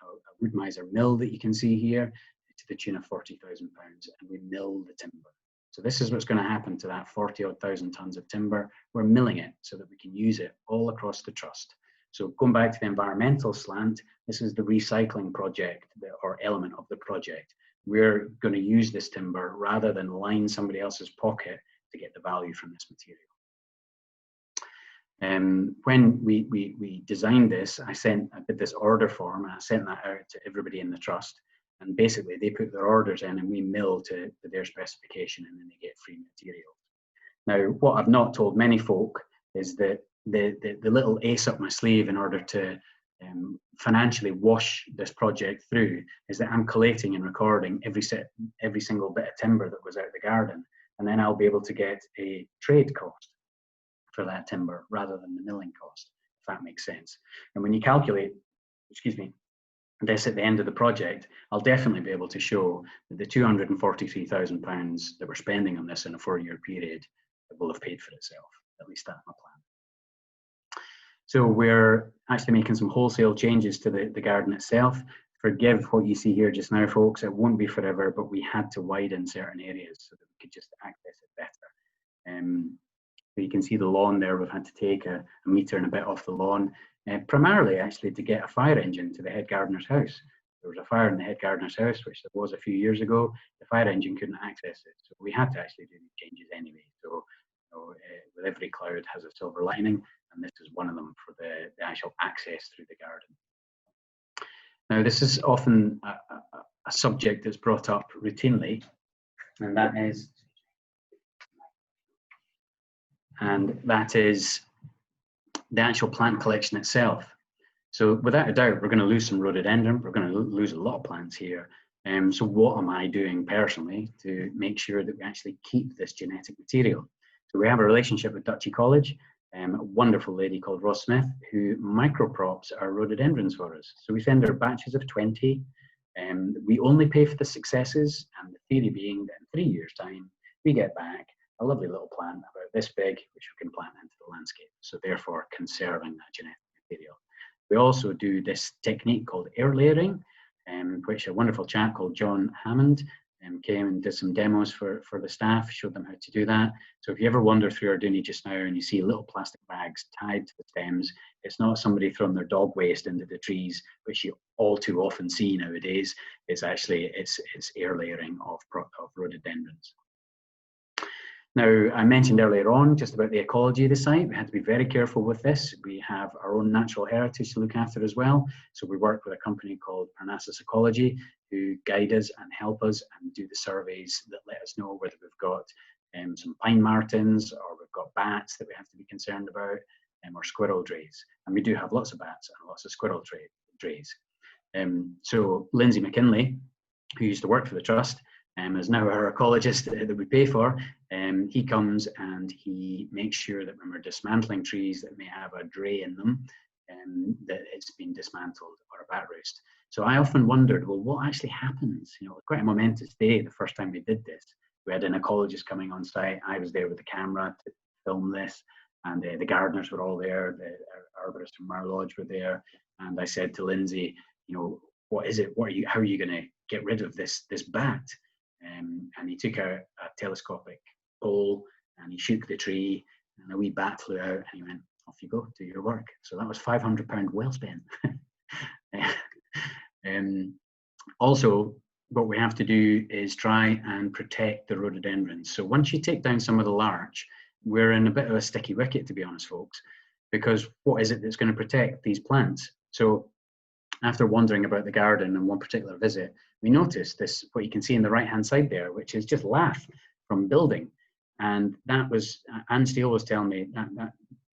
wood miser mill that you can see here to the tune of £40,000, and we mill the timber. So this is what's going to happen to that 40-odd thousand tonnes of timber. We're milling it so that we can use it all across the trust. So going back to the environmental slant, this is the recycling project or element of the project. We're going to use this timber rather than line somebody else's pocket to get the value from this material. When we designed this, I did this order form, and I sent that out to everybody in the trust. And basically, they put their orders in, and we mill to their specification, and then they get free material. Now, what I've not told many folk is that the little ace up my sleeve in order to financially wash this project through is that I'm collating and recording every single bit of timber that goes out the garden, and then I'll be able to get a trade cost for that timber rather than the milling cost, if that makes sense. And when you calculate, excuse me, this at the end of the project, I'll definitely be able to show that the £243,000 that we're spending on this in a 4-year period will have paid for itself. At least that's my plan. So we're actually making some wholesale changes to the garden itself. Forgive what you see here just now, folks. It won't be forever, but we had to widen certain areas so that we could just access it better. So you can see the lawn there. We've had to take a metre and a bit off the lawn, primarily actually to get a fire engine to the head gardener's house. There was a fire in the head gardener's house, which there was a few years ago. The fire engine couldn't access it, so we had to actually do these changes anyway. So with every cloud has a silver lining, and this is one of them for the actual access through the garden. Now, this is often a subject that's brought up routinely, and that is the actual plant collection itself. So without a doubt, we're going to lose some rhododendron. We're going to lose a lot of plants here. So what am I doing personally to make sure that we actually keep this genetic material? So we have a relationship with Dutchy College, a wonderful lady called Ross Smith, who microprops our rhododendrons for us. So we send her batches of 20. We only pay for the successes, and the theory being that in 3 years' time, we get back a lovely little plant about this big, which we can plant into the landscape. So therefore conserving that genetic material. We also do this technique called air layering, which a wonderful chap called John Hammond came and did some demos for the staff, showed them how to do that. So if you ever wander through our Dooney just now and you see little plastic bags tied to the stems, it's not somebody throwing their dog waste into the trees, which you all too often see nowadays. It's actually, it's air layering of rhododendrons. Now, I mentioned earlier on just about the ecology of the site. We had to be very careful with this. We have our own natural heritage to look after as well. So we work with a company called Parnassus Ecology who guide us and help us and do the surveys that let us know whether we've got some pine martens or we've got bats that we have to be concerned about, or squirrel drays. And we do have lots of bats and lots of squirrel drays. So Lindsay McKinley, who used to work for the Trust, is now our ecologist that we pay for. He comes and he makes sure that when we're dismantling trees that may have a dray in them, that it's been dismantled or a bat roost. So I often wondered, well, what actually happens? You know, quite a momentous day the first time we did this. We had an ecologist coming on site. I was there with the camera to film this, and the gardeners were all there. The arborists from Mar Lodge were there, and I said to Lindsay, you know, what is it? How are you going to get rid of this bat? And he took a telescopic pole and he shook the tree, and a wee bat flew out, and he went, off you go, do your work. So that was £500 well spent. Also, what we have to do is try and protect the rhododendrons. So once you take down some of the larch, we're in a bit of a sticky wicket, to be honest, folks, because what is it that's going to protect these plants? So after wandering about the garden on one particular visit, we noticed this, what you can see in the right-hand side there, which is just lath from building. And that was, Anne Steele was telling me that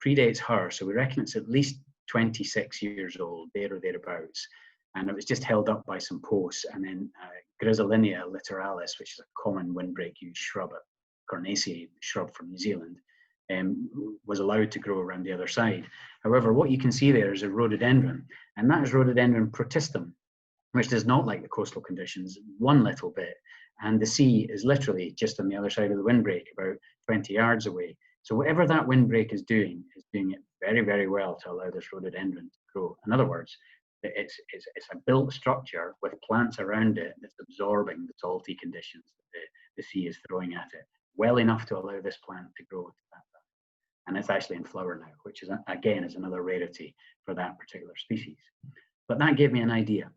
predates her. So we reckon it's at least 26 years old, there or thereabouts. And it was just held up by some posts. And then Griselinea littoralis, which is a common windbreak used shrub, a Cornaceae shrub from New Zealand, was allowed to grow around the other side. However, what you can see there is a rhododendron, and that is rhododendron protistum, which does not like the coastal conditions one little bit. And the sea is literally just on the other side of the windbreak, about 20 yards away. So whatever that windbreak is doing it very, very well to allow this rhododendron to grow. In other words, it's a built structure with plants around it that's absorbing the salty conditions that the sea is throwing at it, well enough to allow this plant to grow to that. And it's actually in flower now, which is, again, is another rarity for that particular species. But that gave me an idea.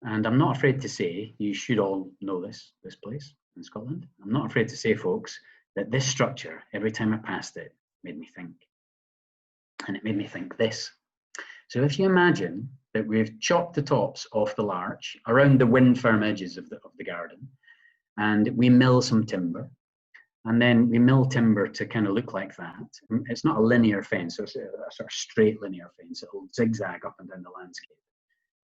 And I'm not afraid to say, you should all know this place in Scotland. I'm not afraid to say, folks, that this structure, every time I passed it, made me think. And it made me think this. So if you imagine that we've chopped the tops off the larch around the wind firm edges of the garden, and we mill some timber, and then we mill timber to kind of look like that. It's not a linear fence, so it's a sort of straight linear fence. It'll zigzag up and down the landscape.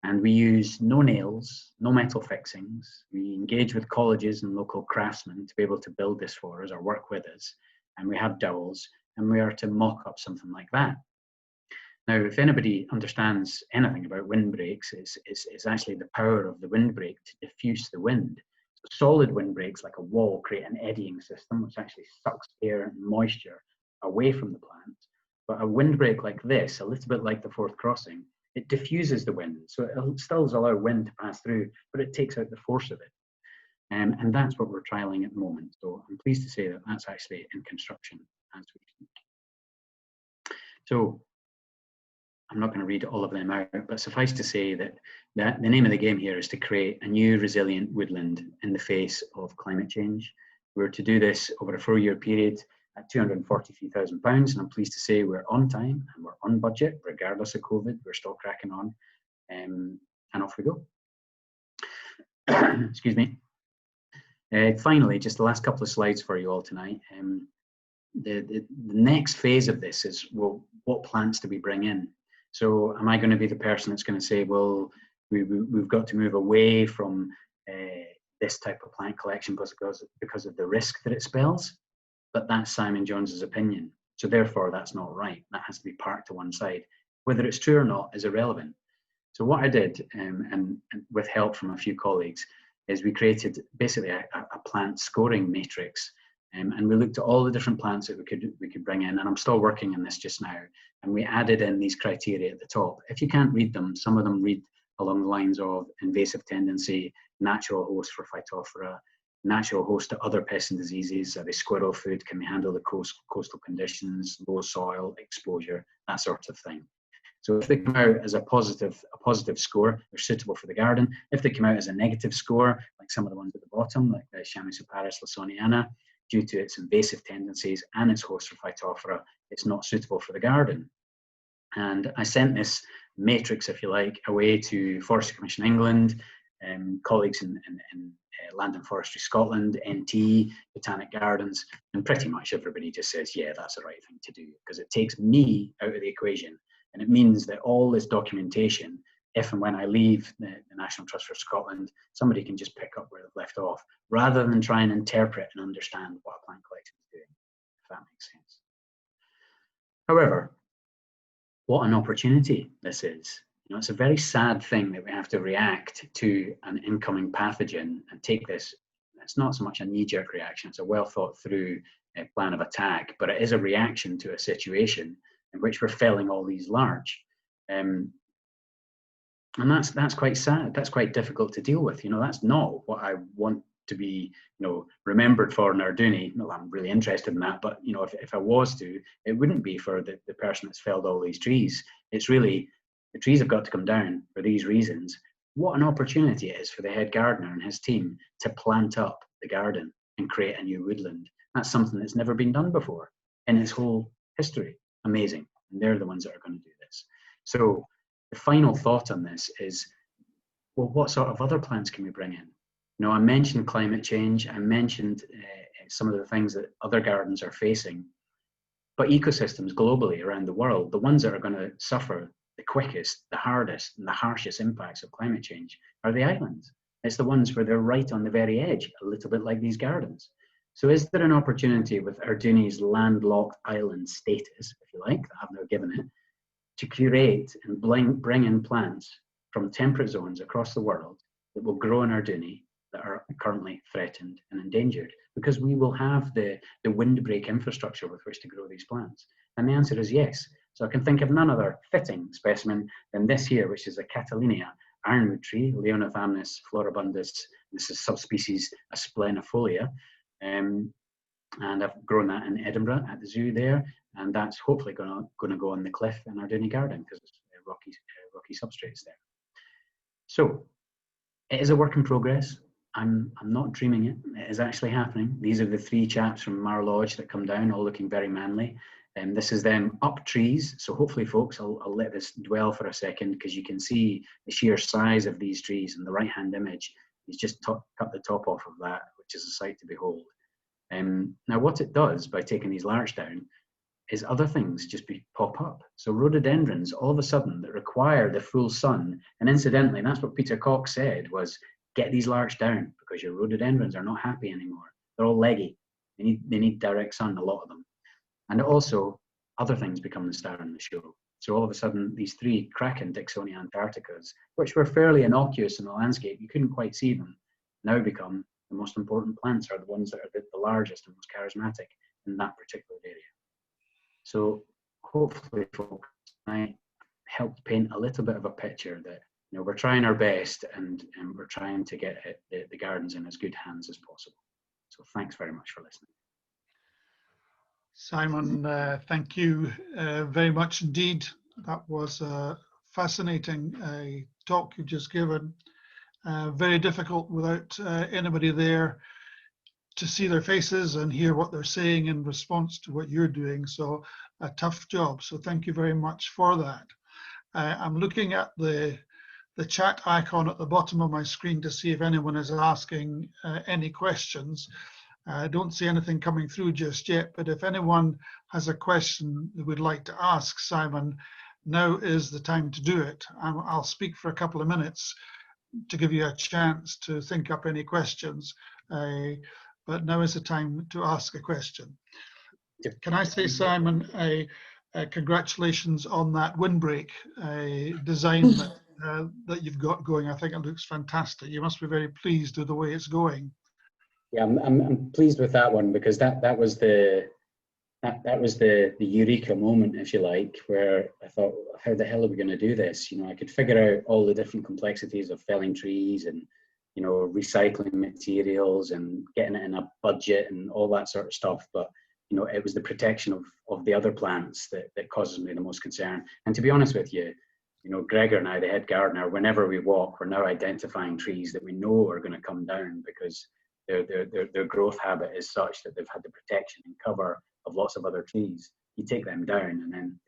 And we use no nails, no metal fixings. We engage with colleges and local craftsmen to be able to build this for us or work with us. And we have dowels, and we are to mock up something like that. Now, if anybody understands anything about windbreaks, it's actually the power of the windbreak to diffuse the wind. So solid windbreaks, like a wall, create an eddying system, which actually sucks air and moisture away from the plant. But a windbreak like this, a little bit like the fourth crossing, it diffuses the wind. So it still allows wind to pass through, but it takes out the force of it. And that's what we're trialing at the moment. So I'm pleased to say that that's actually in construction as we speak. So I'm not going to read all of them out, but suffice to say that the name of the game here is to create a new resilient woodland in the face of climate change. We're to do this over a 4-year period at £243,000, and I'm pleased to say we're on time and we're on budget, regardless of COVID. We're still cracking on, and off we go. Excuse me. Finally, just the last couple of slides for you all tonight. The next phase of this is, well, what plants do we bring in? So am I going to be the person that's going to say, well, we've got to move away from this type of plant collection because of the risk that it spells? But that's Simon Jones's opinion. So therefore, that's not right. That has to be parked to one side. Whether it's true or not is irrelevant. So what I did, and with help from a few colleagues, is we created basically a plant scoring matrix. And we looked at all the different plants that we could bring in, and I'm still working on this just now. And we added in these criteria at the top. If you can't read them, some of them read along the lines of invasive tendency, natural host for Phytophthora, natural host to other pests and diseases. Are they squirrel food? Can they handle the coastal conditions, low soil exposure, that sort of thing. So if they come out as a positive score, they're suitable for the garden. If they come out as a negative score, like some of the ones at the bottom, like the Chamaecyparis lawsoniana, due to its invasive tendencies and its host for Phytophthora, it's not suitable for the garden. And I sent this matrix, if you like, away to Forestry Commission England, colleagues in Land and Forestry Scotland, NT, Botanic Gardens, and pretty much everybody just says, yeah, that's the right thing to do, because it takes me out of the equation. And it means that all this documentation, if and when I leave the National Trust for Scotland, somebody can just pick up where they've left off, rather than try and interpret and understand what a plant collection is doing, if that makes sense. However, what an opportunity this is. You know, it's a very sad thing that we have to react to an incoming pathogen and take this. It's not so much a knee-jerk reaction, it's a well thought through plan of attack, but it is a reaction to a situation in which we're felling all these large. And that's quite sad. That's quite difficult to deal with. You know, that's not what I want to be, you know, remembered for in Arduni. No, I'm really interested in that, but you know, if I was to, it wouldn't be for the person that's felled all these trees. It's really, the trees have got to come down for these reasons. What an opportunity it is for the head gardener and his team to plant up the garden and create a new woodland. That's something that's never been done before in its whole history. Amazing. And they're the ones that are going to do this. So the final thought on this is, well, what sort of other plants can we bring in? You know, I mentioned climate change. I mentioned some of the things that other gardens are facing. But ecosystems globally around the world, the ones that are going to suffer the quickest, the hardest, and the harshest impacts of climate change are the islands. It's the ones where they're right on the very edge, a little bit like these gardens. So is there an opportunity with Arduni's landlocked island status, if you like, that I've now given it, to curate and bring in plants from temperate zones across the world that will grow in Arduni that are currently threatened and endangered? Because we will have the windbreak infrastructure with which to grow these plants. And the answer is yes. So I can think of none other fitting specimen than this here, which is a Catalinia ironwood tree, Leonothamnus floribundus. This is subspecies Asplenifolia. And I've grown that in Edinburgh at the zoo there, and that's hopefully going to go on the cliff in Arduni Garden because it's rocky substrates there. So it is a work in progress. I'm not dreaming it. It is actually happening. These are the 3 chaps from Mar Lodge that come down, all looking very manly. And this is them up trees. So hopefully, folks, I'll let this dwell for a second because you can see the sheer size of these trees. And the right-hand image is just cut the top off of that, which is a sight to behold. Now, what it does by taking these larch down is other things just pop up. So rhododendrons, all of a sudden, that require the full sun. And incidentally, that's what Peter Cox said was, get these larch down because your rhododendrons are not happy anymore. They're all leggy. They need direct sun, a lot of them. And also, other things become the star in the show. So all of a sudden, these 3 Kraken Dixonia antarcticas, which were fairly innocuous in the landscape, you couldn't quite see them, now become the most important plants, are the ones that are the largest and most charismatic in that particular area. So hopefully, folks, I helped paint a little bit of a picture that we're trying our best and we're trying to get the gardens in as good hands as possible. So thanks very much for listening. Simon, thank you very much indeed. That was a fascinating talk you just given. Very difficult without anybody there to see their faces and hear what they're saying in response to what you're doing. So a tough job. So thank you very much for that. I'm looking at the chat icon at the bottom of my screen to see if anyone is asking any questions. I don't see anything coming through just yet, but if anyone has a question they would like to ask Simon, now is the time to do it. I'll speak for a couple of minutes to give you a chance to think up any questions, but now is the time to ask a question. Can I say, Simon, congratulations on that windbreak design that you've got going. I think it looks fantastic. You must be very pleased with the way it's going. Yeah, I'm pleased with that one because that was the eureka moment, if you like, where I thought, how the hell are we going to do this? I could figure out all the different complexities of felling trees and recycling materials and getting it in a budget and all that sort of stuff, but it was the protection of the other plants that causes me the most concern. And to be honest with you, Gregor and I, the head gardener, whenever we walk, we're now identifying trees that we know are going to come down because their growth habit is such that they've had the protection and cover of lots of other trees. You take them down and then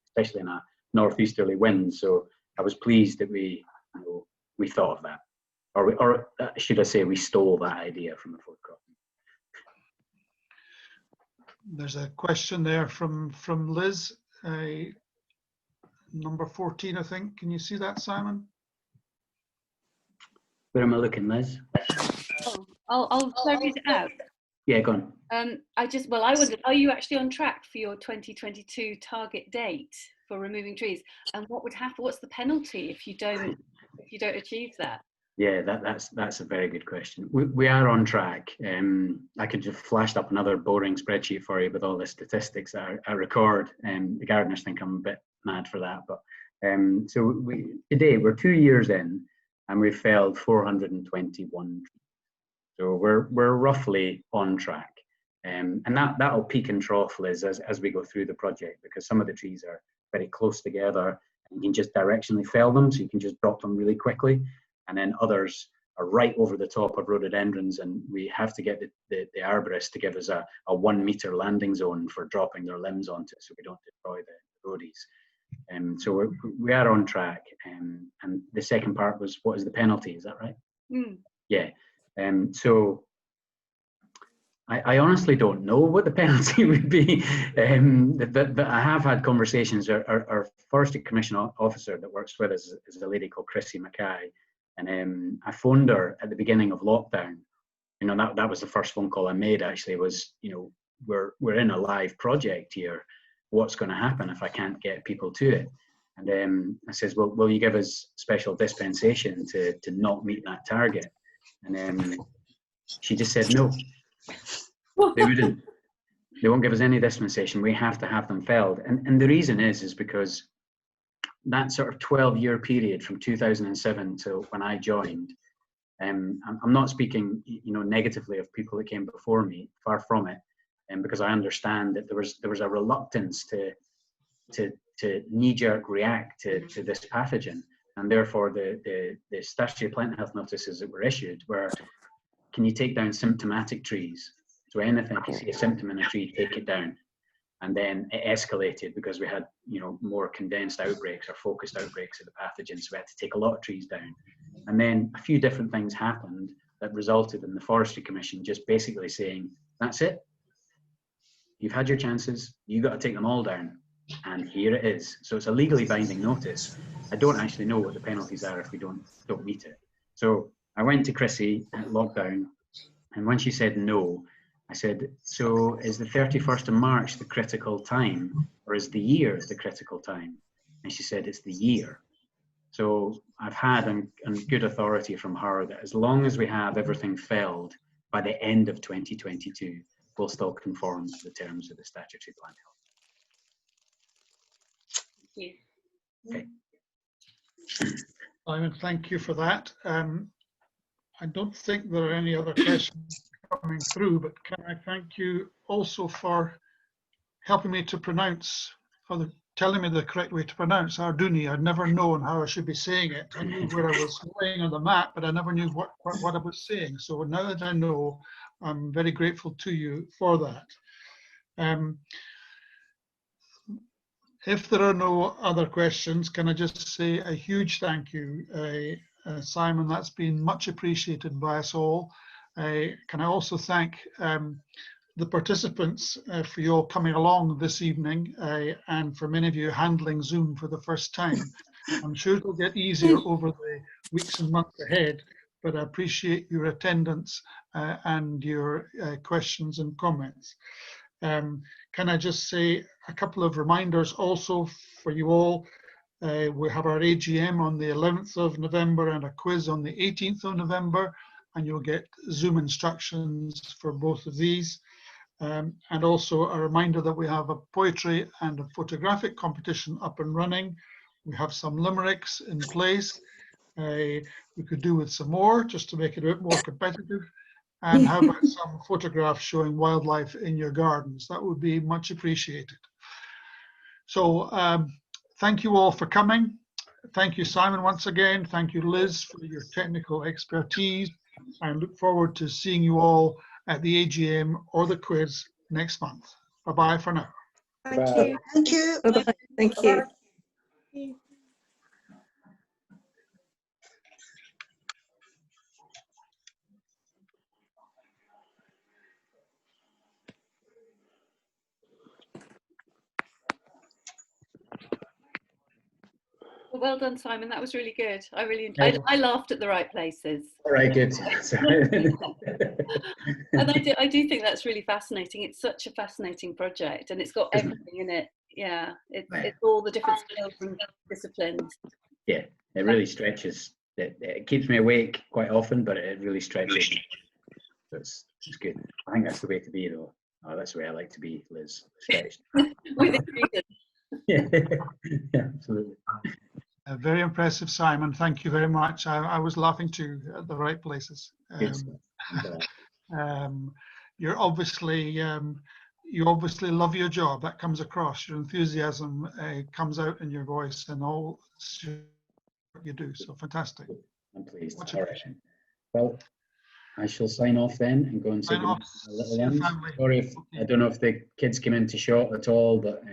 especially in a northeasterly wind. So I was pleased that we thought of that, or should I say we stole that idea from the food crop. There's a question there from Liz, number 14, I think. Can you see that, Simon? Where am I looking, Liz? Oh, I'll read it out. Yeah, go on. I wondered, are you actually on track for your 2022 target date for removing trees? And what would happen? What's the penalty if you don't achieve that? Yeah, that's a very good question. We are on track. I could just flash up another boring spreadsheet for you with all the statistics that I record. The gardeners think I'm a bit mad for that, but so today we're 2 years in, and we've felled 421 trees. So we're roughly on track, and that'll peak and trough, Liz, as we go through the project, because some of the trees are very close together, and you can just directionally fell them, so you can just drop them really quickly. And then others are right over the top of rhododendrons, and we have to get the arborist to give us a 1 meter landing zone for dropping their limbs onto, so we don't destroy the roadies. So we are on track. And the second part was, what is the penalty? Is that right? Mm. Yeah. So I honestly don't know what the penalty would be. But I have had conversations. Our Forestry Commission officer that works with us is a lady called Chrissy Mackay. And I phoned her at the beginning of lockdown you know, that was the first phone call I made, actually, was, you know, we're in a live project here. What's going to happen if I can't get people to it? And I says, well, will you give us special dispensation to not meet that target? And she just said no. They wouldn't. They won't give us any dispensation. We have to have them felled. And the reason is because that sort of 12-year period from 2007 to when I joined, I'm not speaking, you know, negatively of people that came before me, far from it, because I understand that there was a reluctance to knee-jerk react to this pathogen, and therefore the statutory plant health notices that were issued were, can you take down symptomatic trees? So anything, if you see a symptom in a tree, take it down. And then it escalated because we had, you know, more condensed outbreaks or focused outbreaks of the pathogen, so we had to take a lot of trees down. And then a few different things happened that resulted in the Forestry Commission just basically saying, that's it. You've had your chances, you got to take them all down. And here it is. So it's a legally binding notice. I don't actually know what the penalties are if we don't meet it. So I went to Chrissy at lockdown, and when she said no, I said, so is the 31st of March the critical time, or is the year the critical time? And she said, it's the year. So I've had on good authority from her that as long as we have everything felled by the end of 2022, we'll still conform to the terms of the statutory plant health. Thank you. Okay. Simon, thank you for that. I don't think there are any other questions coming through, but can I thank you also for helping me to pronounce, or telling me the correct way to pronounce Arduni. I'd never known how I should be saying it. I knew where I was laying on the map, but I never knew what I was saying. So now that I know, I'm very grateful to you for that. If there are no other questions, can I just say a huge thank you, Simon? That's been much appreciated by us all. Can I also thank the participants for you all coming along this evening, and for many of you handling Zoom for the first time. I'm sure it'll get easier over the weeks and months ahead, but I appreciate your attendance and your questions and comments. Can I just say a couple of reminders also for you all. We have our AGM on the 11th of November and a quiz on the 18th of November, and you'll get Zoom instructions for both of these. And also a reminder that we have a poetry and a photographic competition up and running. We have some limericks in place. We could do with some more just to make it a bit more competitive. And how about some photographs showing wildlife in your gardens? That would be much appreciated. So thank you all for coming. Thank you, Simon, once again. Thank you, Liz, for your technical expertise. And look forward to seeing you all at the AGM or the quiz next month. Bye-bye for now. Thank you. Thank you. Bye-bye. Thank you. Bye. Well done, Simon. That was really good. I laughed at the right places. All right, good. And I do think that's really fascinating. It's such a fascinating project, and it's got everything in it. Yeah, it's all the different skills and disciplines. Yeah, it really stretches. It keeps me awake quite often, but it really stretches me. So it's good. I think that's the way to be, though. Oh, that's the way I like to be, Liz. Stretched. With freedom. Yeah, absolutely. Very impressive, Simon. Thank you very much. I was laughing too at the right places. You're obviously you obviously love your job. That comes across. Your enthusiasm comes out in your voice and all you do. So fantastic. I'm pleased. Much All right. appreciated. Well, I shall sign off then and go and say goodnight to the little ones. Sorry if I don't know if the kids came into shot at all, but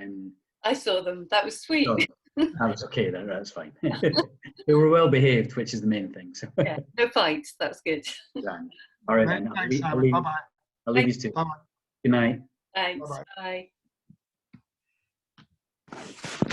I saw them. That was sweet. oh, that was okay. That's fine. They were well behaved, which is the main thing. So. Yeah, no fights. That's good. All right then. Thanks, Simon. Bye-bye. I'll leave you to. Bye-bye. Good night. Thanks. Bye-bye. Bye.